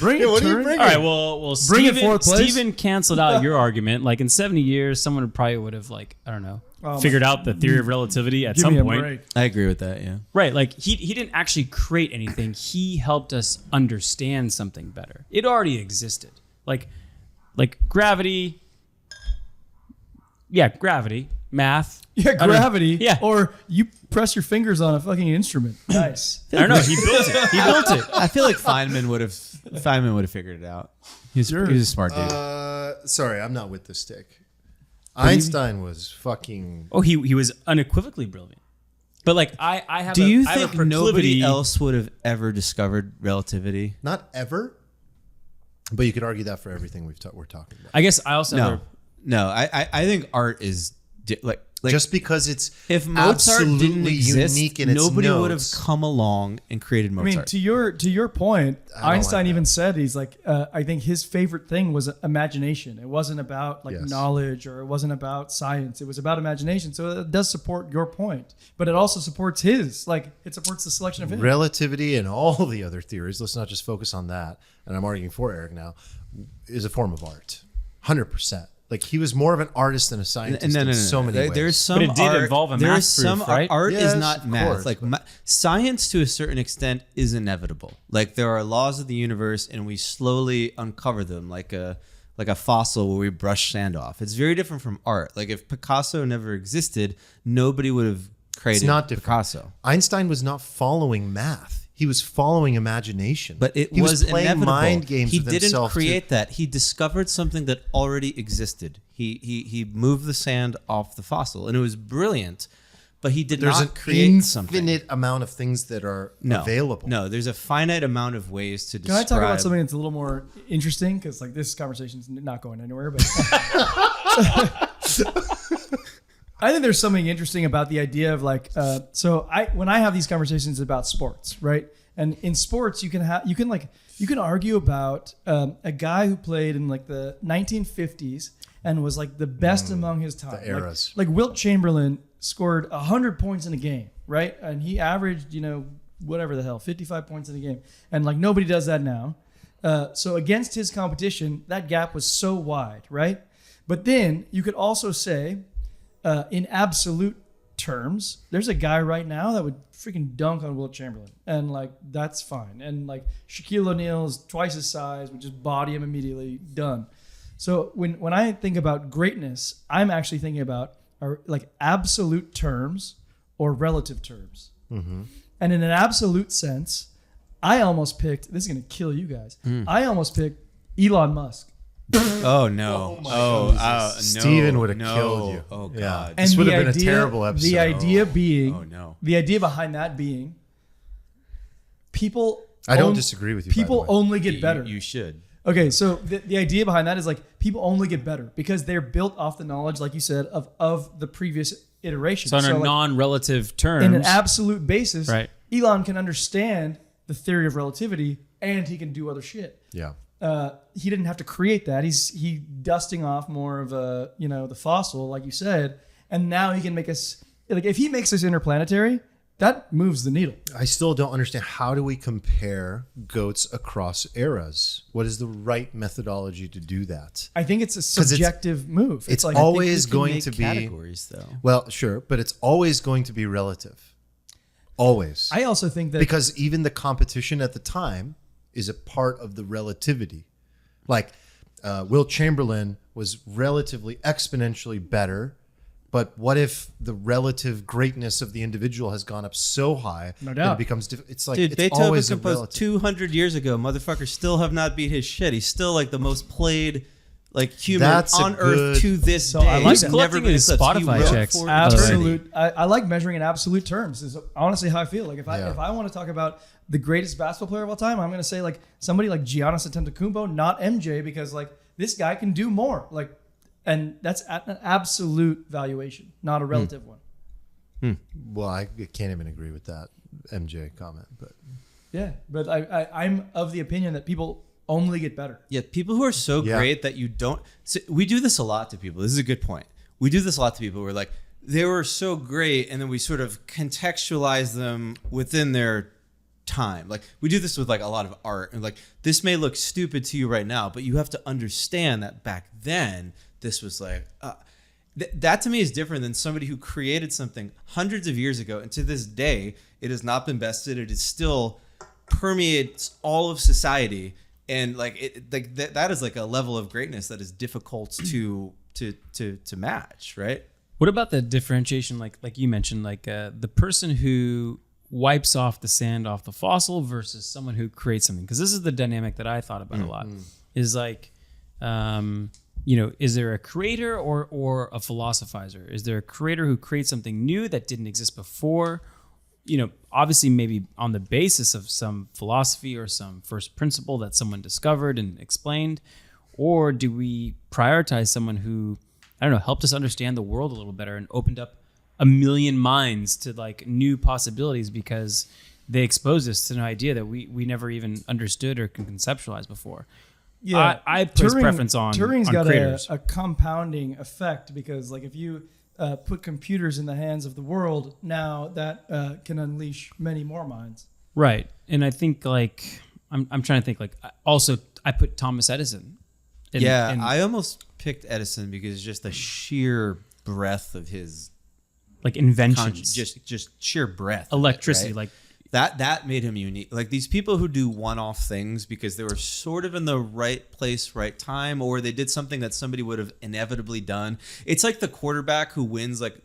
S3: Bring it,
S1: what are you
S3: Turing.
S1: bringing?
S4: All right, well,
S3: Bring it
S4: Steven,
S3: fourth place.
S4: Steven canceled out your argument. Like in 70 years, someone probably would have like, I don't know,
S3: Oh,
S4: figured out the theory of relativity at
S3: Give
S4: some
S3: me a
S4: point.
S3: break.
S5: I agree with that, yeah.
S4: Right, like he didn't actually create anything. He helped us understand something better. It already existed. Like gravity. Yeah, gravity. math.
S3: Yeah,
S4: I don't know.
S3: gravity.
S4: Yeah.
S3: Or you press your fingers on a fucking instrument. Nice.
S4: I don't know. He built it. He built it.
S5: I feel like Feynman would have figured it out. He was a smart dude.
S1: Sorry, I'm not with the stick. Einstein was fucking.
S4: Oh, he was unequivocally brilliant. But like I have.
S5: Do you
S4: I have a
S5: think nobody
S4: proclivity-
S5: else would have ever discovered relativity?
S1: Not ever, but you could argue that for everything we're talking about.
S4: I guess I also have
S5: No. I think art is like
S1: Just because it's
S5: if Mozart didn't
S1: absolutely
S5: exist,
S1: unique in its
S5: nobody would have
S1: notes.
S5: come along and created
S3: I
S5: Mozart.
S3: mean, to your point,
S1: I don't
S3: Einstein
S1: like
S3: even said he's like, I think his favorite thing was imagination. It wasn't about like
S1: Yes.
S3: knowledge or it wasn't about science. It was about imagination. So it does support your point, but it also supports his. Like it supports the selection of him.
S1: Relativity and all the other theories, let's not just focus on that, and I'm arguing for Eric now, is a form of art. 100%. Like he was more of an artist than a scientist in so many ways.
S5: There's some
S4: But it did
S5: art,
S4: involve a
S5: there's
S4: math
S5: some
S4: proof, right?
S5: art
S1: Yes,
S5: is not
S1: of
S5: math.
S1: course,
S5: Like
S1: but-
S5: science to a certain extent is inevitable. Like there are laws of the universe and we slowly uncover them like a fossil where we brush sand off. It's very different from art. Like if Picasso never existed, nobody would have created
S1: not different.
S5: Picasso.
S1: Einstein was not following math. He was following imagination.
S5: But
S1: he was playing
S5: inevitable.
S1: mind games
S5: He
S1: with
S5: didn't
S1: himself.
S5: create that. He discovered something that already existed. He moved the sand off the fossil, and it was brilliant. But he did
S1: There's
S5: not
S1: an
S5: create something.
S1: infinite amount of things that are available.
S5: No, there's a finite amount of ways to
S3: Can
S5: describe.
S3: I talk about something that's a little more interesting? Because like this conversation's not going anywhere. But I think there's something interesting about the idea of like. When I have these conversations about sports, right? And in sports, you can argue about a guy who played in like the 1950s and was like the best among his time.
S1: The eras.
S3: Like Wilt Chamberlain scored 100 points in a game, right? And he averaged, whatever the hell, 55 points in a game. And like nobody does that now. So against his competition, that gap was so wide, right? But then you could also say, in absolute terms, there's a guy right now that would freaking dunk on Wilt Chamberlain. And like, that's fine. And like Shaquille O'Neal is twice his size, would just body him immediately, done. So when I think about greatness, I'm actually thinking about like absolute terms or relative terms. Mm-hmm. And in an absolute sense, I almost picked, this is going to kill you guys. I almost picked Elon Musk.
S5: Oh no! No!
S1: Steven would have killed you.
S5: Oh
S1: Yeah.
S5: god!
S1: This
S3: And
S1: would
S3: the
S1: have been
S3: idea-
S1: a terrible episode.
S3: The idea being,
S5: Oh no!
S3: the idea behind that being, people.
S1: I don't disagree with you, by the
S3: People
S1: way.
S3: only get better.
S5: You should.
S3: Okay, so the idea behind that is like people only get better because they're built off the knowledge, like you said, of the previous iteration.
S4: So on a
S3: like,
S4: non-relative terms,
S3: in an absolute basis,
S4: Right.
S3: Elon can understand the theory of relativity and he can do other shit.
S1: Yeah.
S3: He didn't have to create that. He dusting off more of a the fossil, like you said, and now he can make us like if he makes us interplanetary, that moves the needle.
S1: I still don't understand, how do we compare goats across eras? What is the right methodology to do that?
S3: I think it's a
S1: 'Cause
S3: subjective move.
S1: It's
S3: like
S1: always
S5: You can
S1: going
S5: make
S1: to be
S5: categories though.
S1: well, sure, but it's always going to be relative. Always.
S3: I also think that
S1: Because even the competition at the time is a part of the relativity. Like Wilt Chamberlain was relatively exponentially better, but what if the relative greatness of the individual has gone up so high
S3: No
S1: that
S3: doubt.
S1: it becomes it's like
S5: Dude,
S1: it's
S5: Beethoven
S1: always a
S5: composed
S1: relative.
S5: 200 years ago. Motherfuckers still have not beat his shit. He's still like the most played like human
S1: That's a
S5: on earth
S1: good-
S5: to this
S3: So
S5: day.
S3: I like
S5: He's
S3: that.
S5: never
S4: Collecting
S5: been
S4: his
S5: eclipsed. He
S4: Spotify
S5: wrote
S4: checks.
S5: for
S3: absolute. I like measuring in absolute terms. Is honestly how I feel. Like if
S1: Yeah.
S3: I want to talk about the greatest basketball player of all time, I'm going to say like somebody like Giannis Antetokounmpo, not MJ, because like this guy can do more. Like, and that's at an absolute valuation, not a relative one.
S1: Well, I can't even agree with that MJ comment, but
S3: Yeah, but I'm of the opinion that people only get better.
S5: Yeah, people who are so
S1: Yeah.
S5: great that you don't. So we do this a lot to people. This is a good point. We do this a lot to people. We're like, they were so great, and then we sort of contextualize them within their time. Like we do this with like a lot of art, and like this may look stupid to you right now, but you have to understand that back then this was like. That to me is different than somebody who created something hundreds of years ago, and to this day it has not been bested. It is still permeates all of society. And like that is like a level of greatness that is difficult to match, right?
S4: What about the differentiation, like you mentioned, like the person who wipes off the sand off the fossil versus someone who creates something? Because this is the dynamic that I thought about a lot. Is like, is there a creator or a philosophizer? Is there a creator who creates something new that didn't exist before? Obviously maybe on the basis of some philosophy or some first principle that someone discovered and explained, or do we prioritize someone who, I don't know, helped us understand the world a little better and opened up a million minds to like new possibilities because they exposed us to an idea that we never even understood or can conceptualize before.
S3: Yeah,
S4: I place preference on
S3: Turing's
S4: on
S3: got
S4: creators.
S3: a compounding effect because like if you put computers in the hands of the world, now that can unleash many more minds.
S4: Right. And I think like, I'm trying to think like, also I put Thomas Edison.
S5: I almost picked Edison because just the sheer breadth of his
S4: like inventions,
S5: just sheer breadth,
S4: electricity,
S5: of it, right?
S4: like
S5: that made him unique. Like these people who do one-off things because they were sort of in the right place, right time, or they did something that somebody would have inevitably done. It's like the quarterback who wins like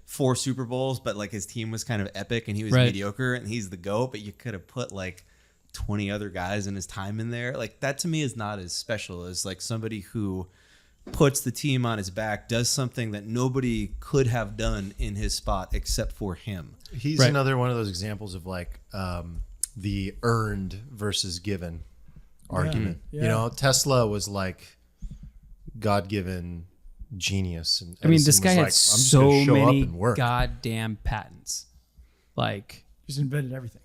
S5: 4 Super Bowls, but like his team was kind of epic and he was mediocre and he's the GOAT, but you could have put like 20 other guys in his time in there. Like that to me is not as special as like somebody who puts the team on his back, does something that nobody could have done in his spot except for him.
S1: He's another one of those examples of like the earned versus given argument.
S3: Yeah.
S1: Tesla was like God-given genius. And
S4: I mean, this
S1: Edison
S4: guy
S1: was
S4: had
S1: like, I'm just
S4: so
S1: gonna show
S4: many
S1: up and work.
S4: goddamn patents. Like
S3: He's invented everything.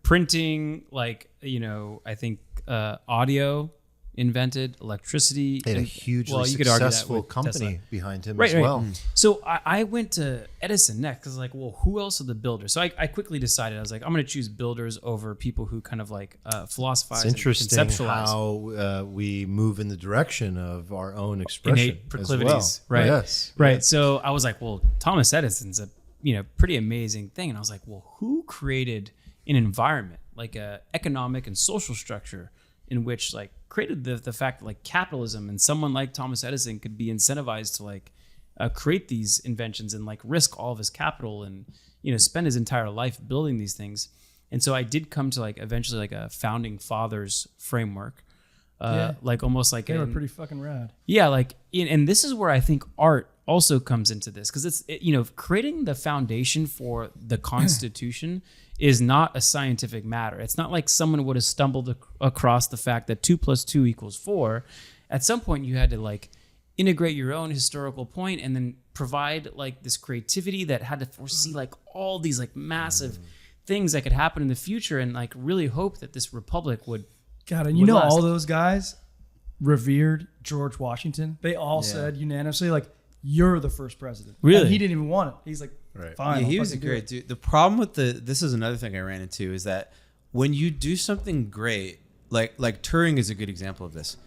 S4: printing, like, I think audio invented, electricity.
S1: He had a hugely
S4: you could argue that
S1: successful
S4: with
S1: company
S4: Tesla.
S1: behind him
S4: Right,
S1: as
S4: right.
S1: well.
S4: So I went to Edison next because like, well, who else are the builders? So I quickly decided, I was like, I'm going to choose builders over people who kind of like philosophize
S1: It's interesting
S4: and conceptualize.
S1: how we move in the direction of our own expression.
S4: Innate proclivities,
S1: as well.
S4: right?
S1: Yes.
S4: Right.
S1: Yes.
S4: So I was like, well, Thomas Edison's a pretty amazing thing, and I was like, well, who created an environment like a economic and social structure in which like created the fact that like capitalism and someone like Thomas Edison could be incentivized to like create these inventions and like risk all of his capital and spend his entire life building these things. And so I did come to like eventually like a founding fathers framework, like almost like
S3: They were pretty fucking rad.
S4: yeah, like and this is where I think art also comes into this because it's creating the foundation for the Constitution is not a scientific matter. It's not like someone would have stumbled across the fact that 2 + 2 = 4. At some point, you had to like integrate your own historical point and then provide like this creativity that had to foresee like all these like massive things that could happen in the future and like really hope that this republic would.
S3: God, and
S4: would last.
S3: all those guys revered George Washington. They all said unanimously, like, you're the first president.
S4: Really?
S3: And he didn't even want it. He's like, fine.
S5: Yeah, he
S3: I'll
S5: was a
S3: fucking do
S5: great
S3: it.
S5: dude. The problem with this is another thing I ran into is that when you do something great, like Turing is a good example of this.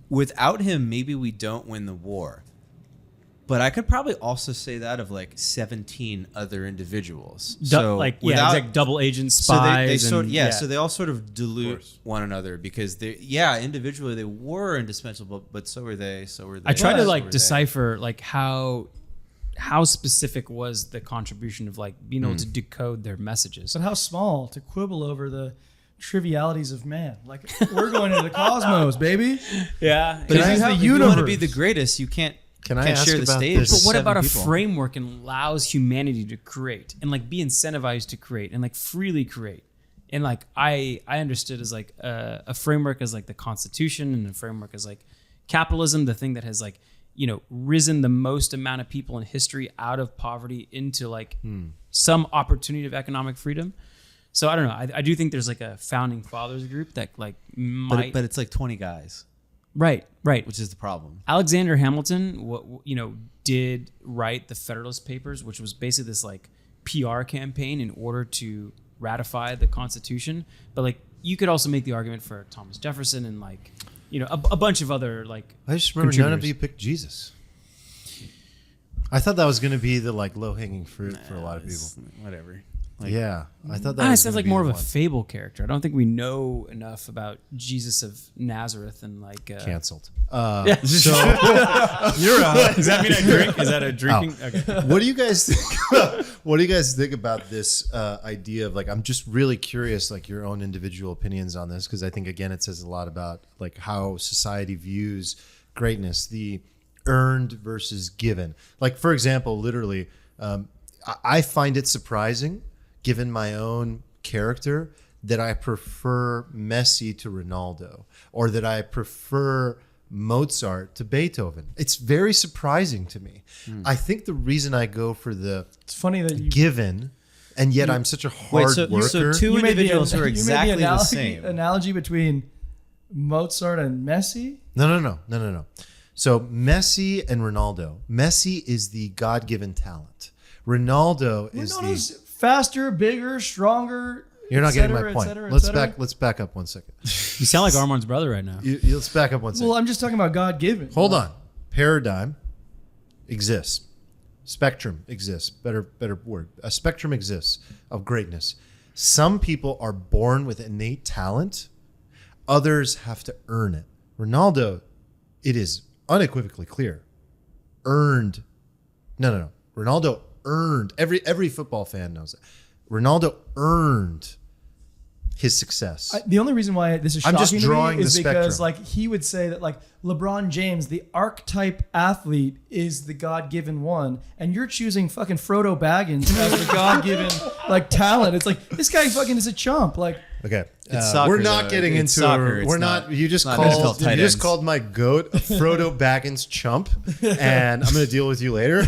S5: Without him, maybe we don't win the war. But I could probably also say that of like 17 other individuals.
S4: It's
S5: So
S4: like
S5: without,
S4: like double agent
S5: so they
S4: spies.
S5: sort
S4: and,
S5: so they all sort of dilute one another because individually they were indispensable, but so were they.
S4: I try to
S5: so
S4: like
S5: were they.
S4: decipher like how specific was the contribution of like being able to decode their messages.
S3: But how small to quibble over the trivialities of man. Like, we're going to the cosmos, baby.
S4: Yeah.
S5: But
S3: Can I
S5: if
S3: have the
S5: you want to be
S3: universe?
S5: the greatest, you can't.
S1: Can I
S5: Can't
S1: ask
S5: share the
S1: about
S5: stage.
S1: this?
S4: But what about a
S5: people.
S4: framework and allows humanity to create and like be incentivized to create and like freely create? And like I understood as like a framework as like the Constitution and a framework as like capitalism, the thing that has like, risen the most amount of people in history out of poverty into like some opportunity of economic freedom. So I don't know. I do think there's like a founding fathers group that like might.
S5: But it's like 20 guys,
S4: Right.
S5: which is the problem.
S4: Alexander Hamilton, did write the Federalist Papers, which was basically this like PR campaign in order to ratify the Constitution. But like you could also make the argument for Thomas Jefferson and like a bunch of other like.
S1: I just remember none of
S4: contributors.
S1: you picked Jesus. I thought that was going to be the like low hanging fruit for a lot of people.
S5: Whatever.
S4: Like,
S1: Yeah, I thought that
S4: it
S1: was
S4: sounds
S1: gonna
S4: like
S1: be
S4: more
S1: the
S4: of a
S1: one.
S4: fable character. I don't think we know enough about Jesus of Nazareth and like.
S1: Canceled.
S2: You're out. Does that mean I drink? Is that a drinking? Okay.
S1: What do you guys think? What do you guys think about this idea of like? I'm just really curious, like your own individual opinions on this, because I think again it says a lot about like how society views greatness, the earned versus given. Like for example, literally, I find it surprising, given my own character, that I prefer Messi to Ronaldo, or that I prefer Mozart to Beethoven. It's very surprising to me. I think the reason I go for the
S3: It's funny that you
S1: given, and yet I'm such a hard worker.
S5: so two
S3: you made the
S5: individuals who are
S3: you made
S5: exactly the
S3: analogy,
S5: same.
S3: Analogy between Mozart and Messi.
S1: No. So Messi and Ronaldo. Messi is the God-given talent. Ronaldo is
S3: Ronaldo's faster, bigger, stronger.
S1: You're not
S3: et
S1: getting
S3: cetera,
S1: my point.
S3: et cetera, et
S1: Let's
S3: cetera.
S1: back up 1 second.
S2: You sound like Armand's brother right now.
S1: Let's back up 1 second.
S3: Well, I'm just talking about God given.
S1: Hold on. Paradigm exists. Spectrum exists. Better word. A spectrum exists of greatness. Some people are born with innate talent. Others have to earn it. Ronaldo, it is unequivocally clear, earned. No. Ronaldo earned. Every football fan knows it. Ronaldo earned his success.
S3: The only reason why this is
S1: I'm
S3: shocking
S1: just drawing
S3: to me is
S1: the
S3: because
S1: spectrum.
S3: like he would say that like LeBron James, the archetype athlete, is the God-given one, and you're choosing fucking Frodo Baggins as the God-given like talent. It's like this guy fucking is a chump. Like
S1: Okay,
S5: It's soccer,
S1: we're not
S5: though.
S1: getting
S5: It's
S1: into.
S5: soccer. It's
S1: We're
S5: not-
S1: not. You just
S5: not NFL
S1: called.
S5: tight
S1: You just
S5: ends.
S1: called my goat a Frodo Baggins chump, and I'm going to deal with you later.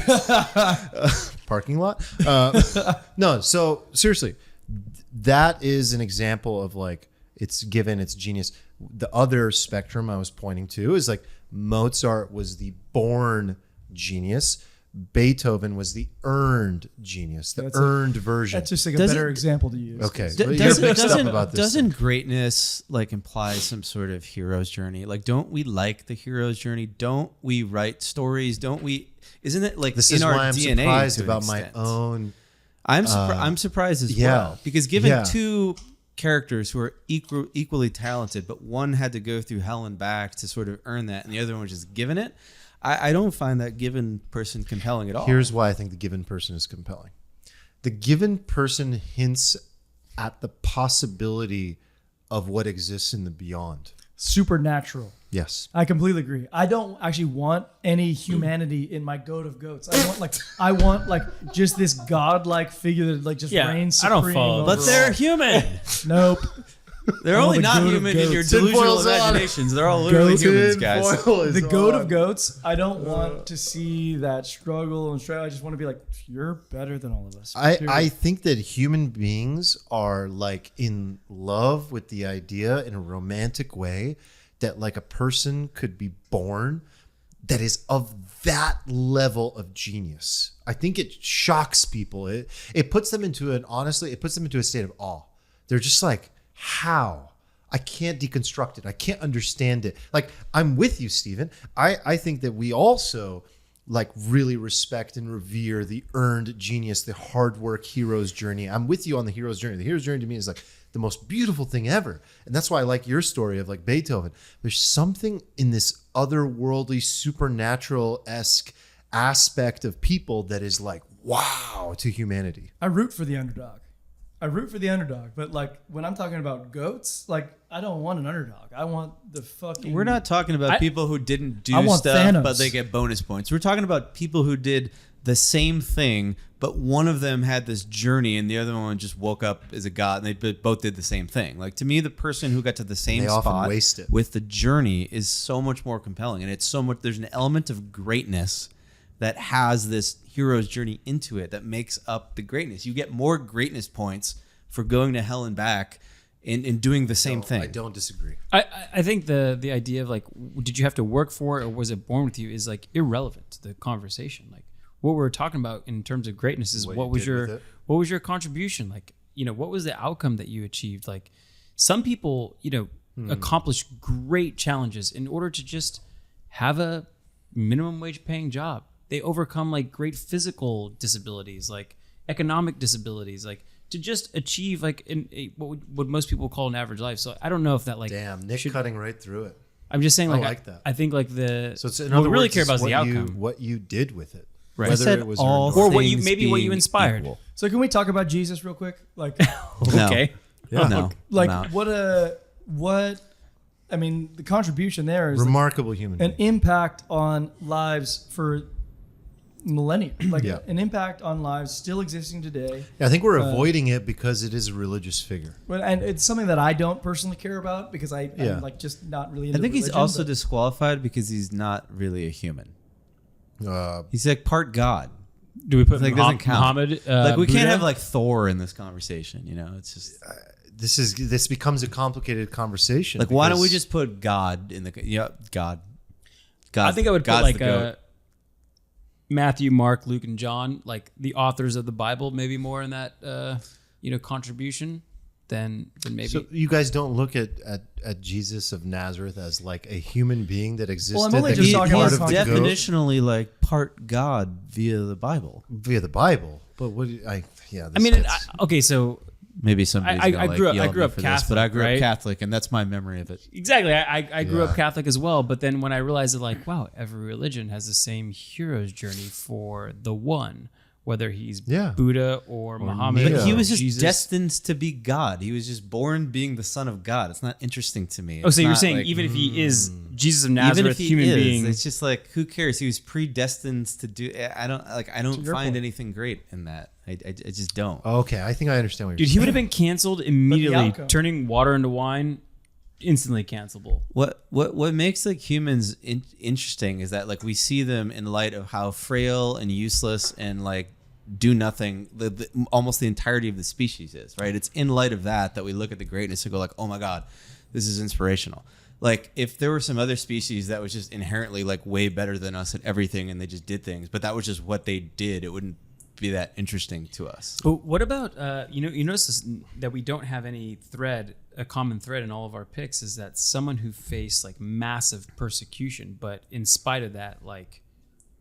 S1: Parking lot. No. So seriously, that is an example of like it's given, it's genius. The other spectrum I was pointing to is like Mozart was the born genius. Beethoven was the earned genius, the earned version.
S3: that's just like a
S5: Doesn't-
S3: better example to use.
S1: Okay,
S5: D-
S1: Well, you're
S5: doesn't
S1: mixed up
S5: doesn't,
S1: about this.
S5: doesn't greatness like imply some sort of hero's journey? Like, don't we like the hero's journey? Don't we write stories? Don't we? Isn't it like
S1: This
S5: in
S1: is
S5: our
S1: why I'm
S5: DNA
S1: surprised
S5: to an
S1: about my
S5: extent?
S1: own.
S5: I'm surprised as
S1: yeah.
S5: well because given
S1: Yeah.
S5: two characters who are equally talented, but one had to go through hell and back to sort of earn that, and the other one was just given it. I don't find that given person compelling at all.
S1: Here's why I think the given person is compelling. The given person hints at the possibility of what exists in the beyond.
S3: Supernatural.
S1: Yes.
S3: I completely agree. I don't actually want any humanity in my goat of goats. I want like just this godlike figure that like just reigns
S2: I
S3: supreme.
S2: don't follow.
S3: over
S5: but they're
S3: all.
S5: human.
S3: Nope.
S5: They're
S3: Oh,
S5: only
S3: the
S5: not
S3: goat of
S5: human in your
S3: goats.
S5: delusional
S1: Tinfoil's on.
S5: imaginations. They're all literally humans, guys.
S3: The goat of goats. I don't want to see that struggle and strive. I just want to be like, you're better than all of us.
S1: I think that human beings are like in love with the idea in a romantic way that like a person could be born that is of that level of genius. I think it shocks people. It puts them into it puts them into a state of awe. They're just like, how? I can't deconstruct it. I can't understand it. Like, I'm with you, Stephen. I think that we also like really respect and revere the earned genius, the hard work hero's journey. I'm with you on the hero's journey. The hero's journey to me is like the most beautiful thing ever. And that's why I like your story of like Beethoven. There's something in this otherworldly, supernatural-esque aspect of people that is like, wow, to humanity.
S3: I root for the underdog. But like when I'm talking about goats, like I don't want an underdog. I want the fucking.
S5: We're not talking about people who didn't do
S3: I want
S5: stuff,
S3: Thanos.
S5: but they get bonus points. We're talking about people who did the same thing, but one of them had this journey and the other one just woke up as a god, and they both did the same thing. Like, to me, the person who got to the same
S1: They often
S5: spot
S1: waste it.
S5: with the journey is so much more compelling, and it's so much. There's an element of greatness that has this hero's journey into it that makes up the greatness. You get more greatness points for going to hell and back in doing the same thing.
S1: I don't disagree.
S4: I think the idea of like, did you have to work for it or was it born with you is like irrelevant to the conversation. Like, what we're talking about in terms of greatness is
S1: What
S4: what
S1: you
S4: was
S1: did
S4: your
S1: with it.
S4: what was your contribution? Like, what was the outcome that you achieved? Like, some people, accomplish great challenges in order to just have a minimum wage paying job. They overcome like great physical disabilities, like economic disabilities, like to just achieve like what most people call an average life. So I don't know if that like
S1: Damn, Nick cutting right through it.
S4: I'm just saying like
S1: like that.
S4: I think like the
S1: So it's in
S4: what
S1: other
S4: we really
S1: words,
S4: care
S1: it's
S4: about is the
S1: what
S4: outcome.
S1: what you did with it,
S4: Right.
S1: whether
S5: said
S1: it was
S5: all
S1: earned or
S4: Or what you
S5: things
S4: maybe what you
S5: being
S4: inspired.
S5: equal.
S3: So can we talk about Jesus real quick? Like,
S5: No.
S4: Okay.
S1: Yeah.
S5: No.
S3: like
S5: I'm out.
S3: what? I mean, the contribution there is
S1: remarkable human
S3: an
S1: being.
S3: impact on lives for millennia, like
S1: Yeah.
S3: an impact on lives still existing today.
S1: Yeah, I think we're avoiding it because it is a religious figure.
S3: And it's something that I don't personally care about because
S1: Yeah.
S3: I'm like just not really.
S5: I
S3: Into
S5: think he's
S3: religion,
S5: also
S3: but-
S5: disqualified because he's not really a human.
S1: Uh,
S5: He's like part God.
S4: Do we put
S5: Like, doesn't count.
S4: Muhammad?
S5: Like we
S4: Buddha?
S5: can't have like Thor in this conversation. You know, it's just
S1: this becomes a complicated conversation.
S5: like why don't we
S1: because-
S5: just put God in the God?
S4: I think I would put
S5: God's
S4: like
S5: the goat.
S4: Matthew, Mark, Luke, and John, like the authors of the Bible, maybe more in that contribution than maybe.
S1: So you guys don't look at Jesus of Nazareth as like a human being that existed.
S3: I'm only
S1: that
S3: just
S1: was
S3: talking
S1: part
S3: about
S1: of the goat
S5: definitionally like part God via the Bible.
S1: via the Bible. But what?
S4: I mean, okay, so
S5: Maybe somebody's
S4: I
S5: gonna,
S4: grew up-
S5: yell
S4: I
S5: at
S4: grew
S5: me
S4: up
S5: for this, but I
S4: Catholic,
S5: grew
S4: right?
S5: up Catholic, and that's my memory of it.
S4: exactly, I grew
S1: Yeah.
S4: up Catholic as well, but then when I realized that, like, wow, every religion has the same hero's journey for the one, whether he's
S1: Yeah.
S4: Buddha or Muhammad.
S1: Neo.
S5: But he was
S4: or
S5: just
S4: Jesus.
S5: destined to be God. He was just born being the son of God. It's not interesting to me.
S4: Oh, so
S5: It's
S4: you're
S5: not
S4: saying
S5: like-
S4: even if he is Jesus of
S5: even
S4: Nazareth,
S5: if he
S4: human
S5: is,
S4: being,
S5: it's just like who cares? He was predestined to do. I don't
S3: your
S5: find
S3: point.
S5: anything great in that. I just don't.
S1: Okay, I think I understand what you're
S4: dude, he would have been canceled immediately.
S3: outcome-
S4: Turning water into wine, instantly cancelable.
S5: What makes like humans interesting is that like we see them in light of how frail and useless and like do nothing almost the entirety of the species is, right? It's in light of that we look at the greatness and go like, oh my god, this is inspirational. Like if there were some other species that was just inherently like way better than us at everything and they just did things, but that was just what they did, it wouldn't be that interesting to us.
S4: But what about you notice this, that we don't have any a common thread in all of our picks is that someone who faced like massive persecution, but in spite of that, like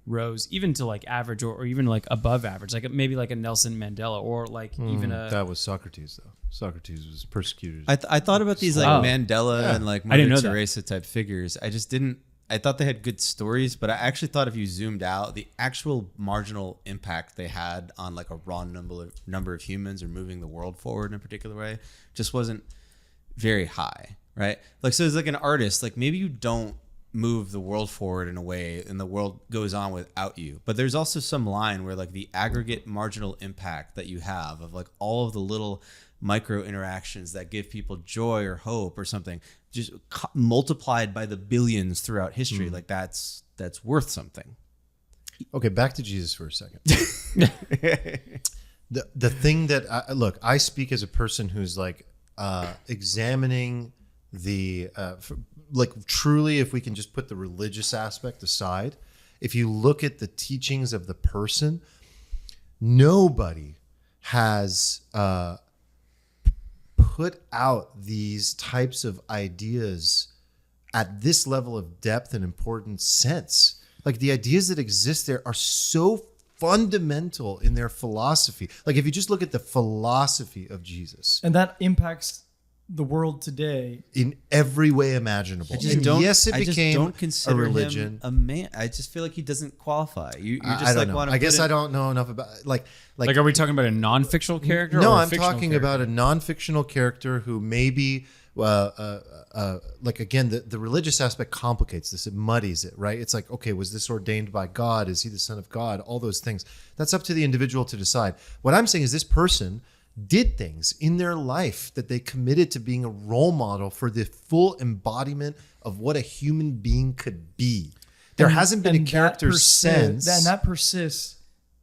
S4: rose even to like average or even like above average, like maybe like a Nelson Mandela or like even a.
S1: That was Socrates, though. Socrates was persecuted.
S5: I thought about these like
S4: Oh.
S5: Mandela and like
S4: I didn't
S5: Mother
S4: know that.
S5: Teresa type figures. I just didn't. I thought they had good stories, but I actually thought if you zoomed out, the actual marginal impact they had on like a raw number of humans or moving the world forward in a particular way just wasn't very high, right? Like so, as like an artist, like maybe you don't move the world forward in a way and the world goes on without you, but there's also some line where like the aggregate marginal impact that you have of like all of the little micro interactions that give people joy or hope or something just multiplied by the billions throughout history, like that's worth something.
S1: Okay, back to Jesus for a second. the thing that I speak as a person who's like examining the like truly, if we can just put the religious aspect aside, if you look at the teachings of the person, nobody has put out these types of ideas at this level of depth and important sense. Like the ideas that exist there are so fundamental in their philosophy. Like if you just look at the philosophy of Jesus
S3: and that impacts the world today.
S1: in every way imaginable. And yes, it
S5: I just
S1: became
S5: don't consider
S1: a religion.
S5: him a man. I just feel like he doesn't qualify. You're just
S1: I don't
S5: like
S1: know.
S5: want to.
S1: I guess I don't know enough about like
S4: Like, are we talking about a non-fictional character?
S1: No,
S4: or a
S1: I'm
S4: fictional
S1: talking
S4: character?
S1: about a non-fictional character who maybe, like again, the religious aspect complicates this. It muddies it, right? It's like, okay, was this ordained by God? Is he the son of God? All those things. That's up to the individual to decide. What I'm saying is this person did things in their life that they committed to being a role model for the full embodiment of what a human being could be. There hasn't been a character since.
S3: And that persists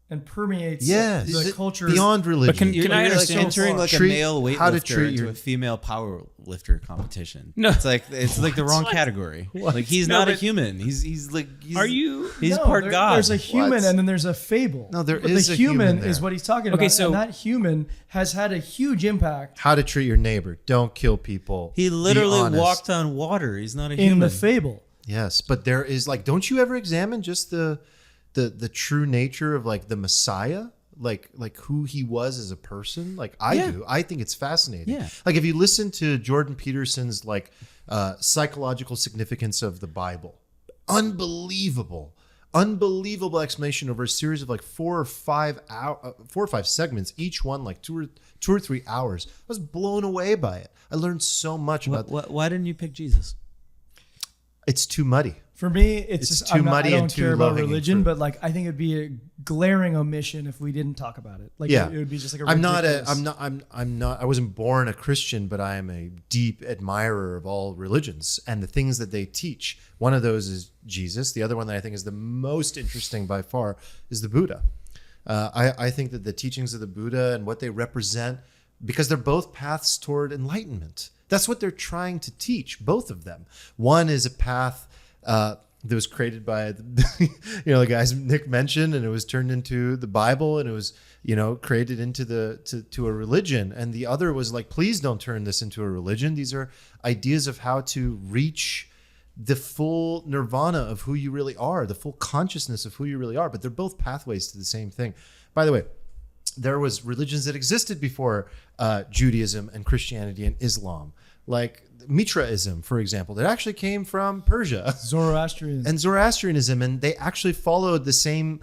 S3: and permeates
S1: Yes.
S3: the culture
S1: beyond religion.
S4: Can I
S5: You're
S4: understand
S5: like entering like a
S1: treat-
S5: male
S1: how to
S5: weightlifter
S1: treat
S5: into
S1: your-
S5: a female power lifter competition?
S4: No.
S5: it's like the wrong category. Like he's
S4: No,
S5: not a
S4: but-
S5: human. He's like.
S4: Are you?
S5: He's
S3: No,
S5: part God.
S3: There's a human
S1: What?
S3: and then there's a fable.
S1: No, there
S3: but
S1: is
S3: the
S1: a human
S3: is
S1: there.
S3: what he's talking
S4: Okay,
S3: about.
S4: so-
S3: and that human has had a huge impact
S1: How to treat your neighbor. Don't kill people.
S5: He
S1: Be
S5: literally
S1: honest.
S5: walked on water. He's not a
S3: in
S5: human.
S3: the fable.
S1: Yes, but there is like, don't you ever examine just the true nature of like the Messiah? like who he was as a person? Like I do. I think it's fascinating.
S5: Yeah.
S1: Like if you listen to Jordan Peterson's like psychological significance of the Bible, unbelievable explanation over a series of like 4 or 5 segments, each one like 2 or 3 hours. I was blown away by it. I learned so much about
S5: Why didn't you pick Jesus?
S1: it's too muddy.
S3: For me, it's just
S1: too
S3: I'm not,
S1: muddy
S3: I don't
S1: and too
S3: care about
S1: low-hanging
S3: religion,
S1: fruit.
S3: but like I think it'd be a glaring omission if we didn't talk about it. Like
S1: Yeah.
S3: it would be just like a
S1: I'm
S3: ridiculous-
S1: not I wasn't born a Christian, but I am a deep admirer of all religions and the things that they teach. One of those is Jesus. The other one that I think is the most interesting by far is the Buddha. I think that the teachings of the Buddha and what they represent, because they're both paths toward enlightenment. That's what they're trying to teach, both of them. One is a path that was created by the guys Nick mentioned, and it was turned into the Bible, and it was created into to a religion. And the other was like, please don't turn this into a religion. These are ideas of how to reach the full nirvana of who you really are, the full consciousness of who you really are. But they're both pathways to the same thing. By the way, there was religions that existed before Judaism and Christianity and Islam, like Mitraism, for example, that actually came from Persia.
S3: Zoroastrianism.
S1: And Zoroastrianism, and they actually followed the same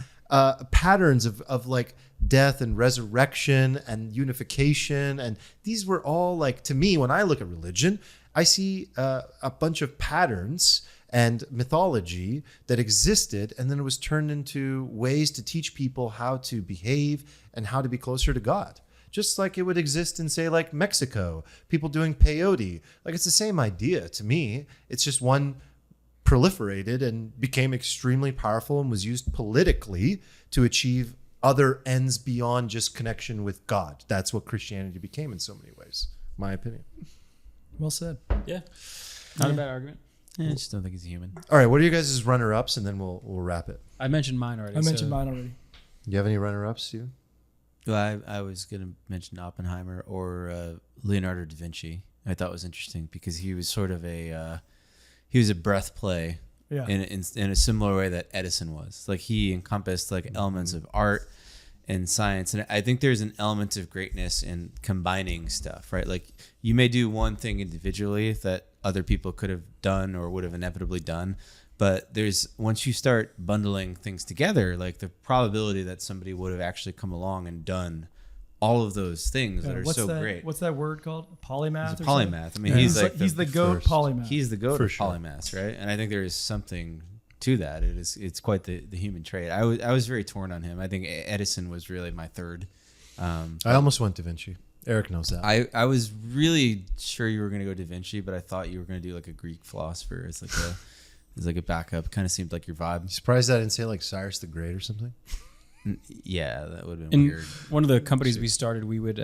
S1: patterns of like death and resurrection and unification. And these were all like, to me, when I look at religion, I see a bunch of patterns and mythology that existed, and then it was turned into ways to teach people how to behave and how to be closer to God. Just like it would exist in, say, like Mexico, people doing peyote. Like it's the same idea to me. It's just one proliferated and became extremely powerful and was used politically to achieve other ends beyond just connection with God. That's what Christianity became in so many ways, my opinion.
S3: Well said.
S4: Yeah. Not a bad argument.
S5: I just don't think he's human.
S1: All right, what are you guys' runner-ups, and then we'll wrap it.
S4: I mentioned mine already.
S3: I mentioned
S4: so-
S3: mine already.
S1: Do you have any runner-ups, Steven?
S5: Well, I was going to mention Oppenheimer or Leonardo da Vinci. I thought was interesting because he was sort of he was a breath play
S3: Yeah.
S5: in a similar way that Edison was. Like he encompassed like elements of art and science, and I think there's an element of greatness in combining stuff, right? Like you may do one thing individually that other people could have done or would have inevitably done, but there's once you start bundling things together, like the probability that somebody would have actually come along and done all of those things that are
S3: what's
S5: so
S3: that,
S5: great.
S3: What's that word called? Polymath?
S5: He's a
S3: or something?
S5: polymath. I mean,
S1: Yeah.
S5: he's
S3: the goat
S1: first.
S3: polymath.
S5: He's the goat
S1: For
S5: of
S1: sure.
S5: polymaths, right? And I think there is something to that. It's quite the human trait. I was very torn on him. I think Edison was really my third.
S1: I almost went Da Vinci. Eric knows that.
S5: I was really sure you were going to go Da Vinci, but I thought you were going to do like a Greek philosopher as like a backup. Kind of seemed like your vibe.
S1: Surprised I didn't say like Cyrus the Great or something.
S5: Yeah, that would have been
S4: In
S5: weird.
S4: one of the companies we started, we would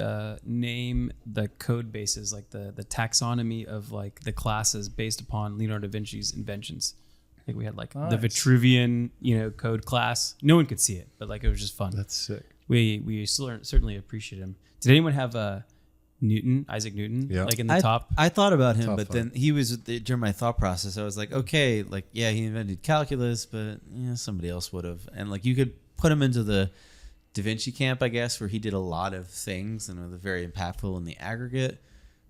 S4: name the code bases, like the taxonomy of like the classes based upon Leonardo da Vinci's inventions. I think we had like the
S3: Nice.
S4: Vitruvian, code class. No one could see it, but like it was just fun.
S1: That's sick.
S4: We certainly appreciate him. Did anyone have Isaac Newton?
S1: Yeah.
S4: Like in the top?
S5: I thought about him,
S1: Top
S5: but
S1: five.
S5: then he was during my thought process. I was like, okay, like yeah, he invented calculus, but somebody else would have. And like you could put him into the Da Vinci camp, I guess, where he did a lot of things and was very impactful in the aggregate.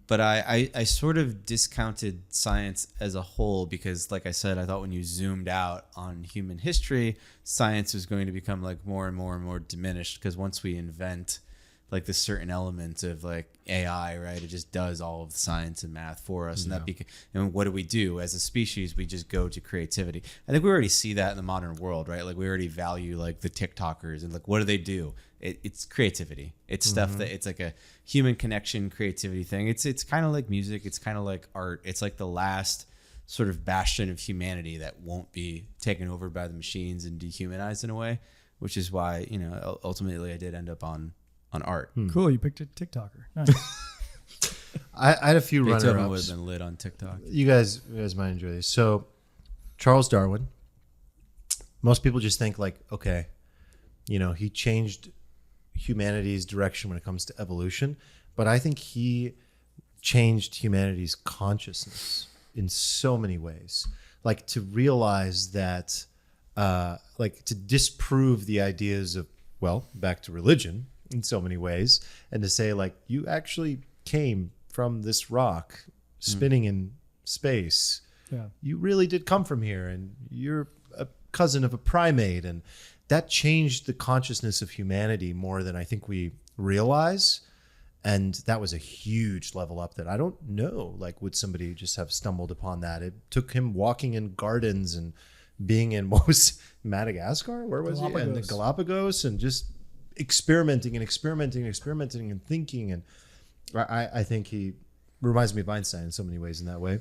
S5: But I sort of discounted science as a whole because, like I said, I thought when you zoomed out on human history, science was going to become like more and more and more diminished because once we invent like this certain element of like AI, right? It just does all of the science and math for us.
S1: Yeah.
S5: And what do we do as a species? We just go to creativity. I think we already see that in the modern world, right? Like we already value like the TikTokers and like, what do? It's creativity. It's stuff that it's like a human connection, creativity thing. It's kind of like music. It's kind of like art. It's like the last sort of bastion of humanity that won't be taken over by the machines and dehumanized in a way, which is why, ultimately I did end up on art.
S3: Cool. You picked a TikToker. Nice.
S1: I had a few
S5: Beethoven would have
S1: runner-ups.
S5: been lit on TikTok.
S1: You guys might enjoy these. So, Charles Darwin. Most people just think like, okay, he changed humanity's direction when it comes to evolution, but I think he changed humanity's consciousness in so many ways. Like to realize that, like to disprove the ideas of well, back to religion in so many ways, and to say like, you actually came from this rock spinning in space.
S3: Yeah.
S1: You really did come from here, and you're a cousin of a primate. And that changed the consciousness of humanity more than I think we realize. And that was a huge level up that I don't know, like, would somebody just have stumbled upon that? It took him walking in gardens and being in, what was Madagascar? Where was he? And the Galapagos, and just experimenting and thinking. And I think he reminds me of Einstein in so many ways in that way.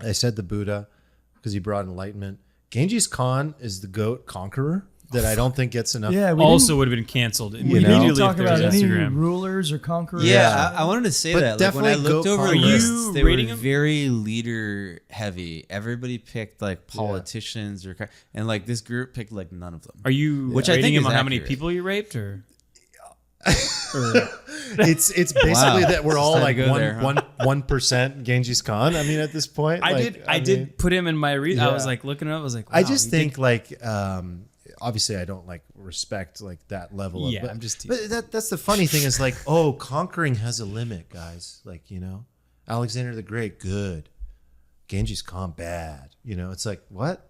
S1: I said the Buddha because he brought enlightenment. Genghis Khan is the GOAT conqueror that I don't think gets enough.
S3: Yeah,
S2: Also would have been canceled
S3: we
S2: immediately
S3: didn't talk
S2: if there
S3: about
S2: was
S3: any
S2: Instagram.
S3: rulers or conquerors.
S5: Yeah, I wanted to say
S1: But
S5: that. Like, when I
S1: definitely
S5: looked
S1: go
S5: over the
S1: Congress.
S5: lists,
S2: Are you
S5: they
S2: rating
S5: were
S2: them?
S5: very leader heavy. Everybody picked like politicians and like this group picked like none of them.
S2: Are you
S5: Which I
S2: rating
S5: think
S2: him
S5: is
S2: on how many
S5: accurate.
S2: people you raped, or
S1: It's basically
S5: Wow.
S1: that we're
S5: It's
S1: all
S5: time to
S1: like
S5: go there, huh?
S1: 1% Genghis Khan. I mean, at this point,
S2: I did put him in my I
S1: Yeah.
S2: was like looking up. I was like,
S1: I
S2: wow,
S1: just
S2: he
S1: think like obviously I don't like respect like that level
S2: Yeah,
S1: of
S2: I'm just
S1: but that's the funny thing is like, oh, conquering has a limit, guys. Like, you know, Alexander the Great, good. Genghis Khan, bad. You know, it's like, what?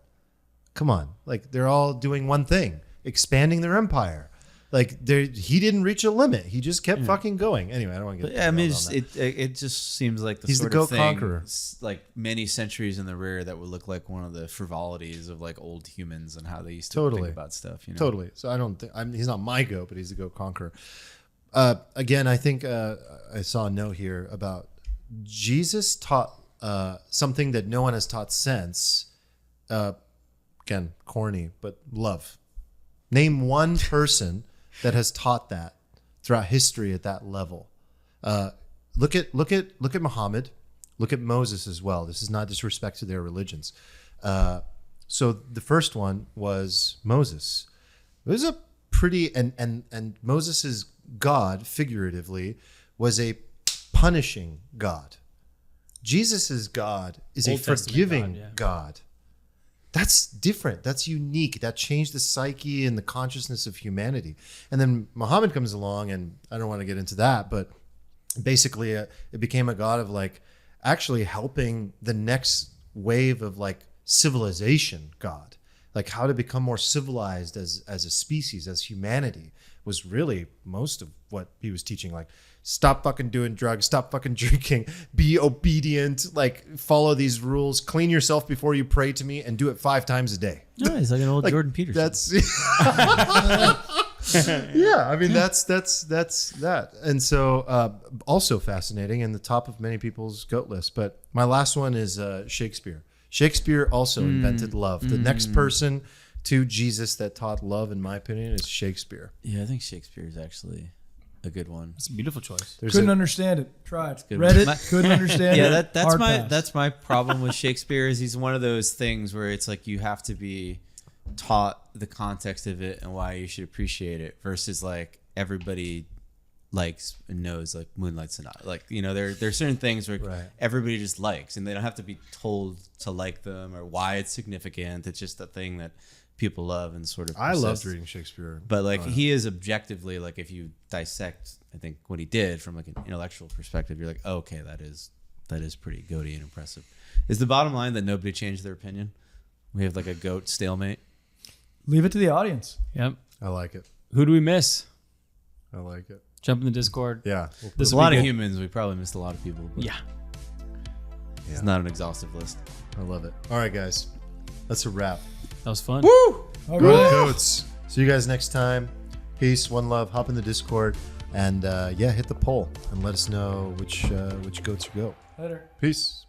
S1: Come on. Like, they're all doing one thing, expanding their empire. Like, he didn't reach a limit. He just kept fucking going. Anyway, I don't want to get
S5: Yeah, I mean,
S1: derailed on that.
S5: it just seems like the
S1: He's the
S5: sort
S1: GOAT
S5: of thing,
S1: conqueror.
S5: like many centuries in the rear, that would look like one of the frivolities of like old humans and how they used to
S1: Totally.
S5: think about stuff. You know?
S1: Totally. So I don't think he's not my GOAT, but he's the GOAT conqueror. Again, I think I saw a note here about Jesus taught something that no one has taught since. Again, corny, but love. Name one person that has taught that throughout history at that level. Look at Muhammad. Look at Moses as well. This is not disrespect to their religions. So the first one was Moses. It was a pretty and Moses's God, figuratively, was a punishing God. Jesus's God is
S2: Old
S1: a
S2: Testament
S1: forgiving
S2: God, yeah.
S1: God. That's different. That's unique. That changed the psyche and the consciousness of humanity. And then Muhammad comes along, and I don't want to get into that, but basically it became a God of like actually helping the next wave of like civilization God. Like how to become more civilized as a species, as humanity, was really most of what he was teaching. Like, stop fucking doing drugs, stop fucking drinking, be obedient, like follow these rules, clean yourself before you pray to me, and do it 5 times a day.
S5: No, he's like an old
S1: Like,
S5: Jordan Peterson.
S1: That's yeah. I mean, that's that. And so also fascinating, and the top of many people's GOAT list. But my last one is Shakespeare. Shakespeare also invented love. The next person to Jesus that taught love, in my opinion, is Shakespeare.
S5: Yeah, I think Shakespeare is actually a good one.
S2: It's a beautiful choice.
S3: Couldn't understand it. Tried.
S5: good.
S3: Read it.
S5: My-
S3: Couldn't understand
S5: Yeah,
S3: it.
S5: that's
S3: Hard
S5: my
S3: pass.
S5: that's my problem with Shakespeare. Is he's one of those things where it's like you have to be taught the context of it and why you should appreciate it, versus like everybody likes and knows like Moonlight Sonata. Like, you know, there's certain things where
S1: Right.
S5: everybody just likes, and they don't have to be told to like them or why it's significant. It's just a thing that people love and sort of
S1: I loved
S5: persists.
S1: reading Shakespeare.
S5: But like he is objectively, like if you dissect, I think what he did from like an intellectual perspective, you're like, oh, okay, that is pretty goaty and impressive. Is the bottom line that nobody changed their opinion? We have like a GOAT stalemate.
S3: Leave it to the audience.
S2: Yep.
S1: I like it.
S2: Who do we miss?
S1: I like it.
S2: Jump in the Discord.
S1: Yeah.
S2: This
S5: There's a
S2: will be
S5: lot of
S2: good.
S5: humans. We probably missed a lot of people. But
S2: Yeah.
S5: it's not an exhaustive list.
S1: I love it. All right, guys. That's a wrap.
S2: That was fun.
S3: All
S1: Good
S3: right.
S1: goats. See you guys next time. Peace, one love. Hop in the Discord, and hit the poll and let us know which goats you go.
S3: Later.
S1: Peace.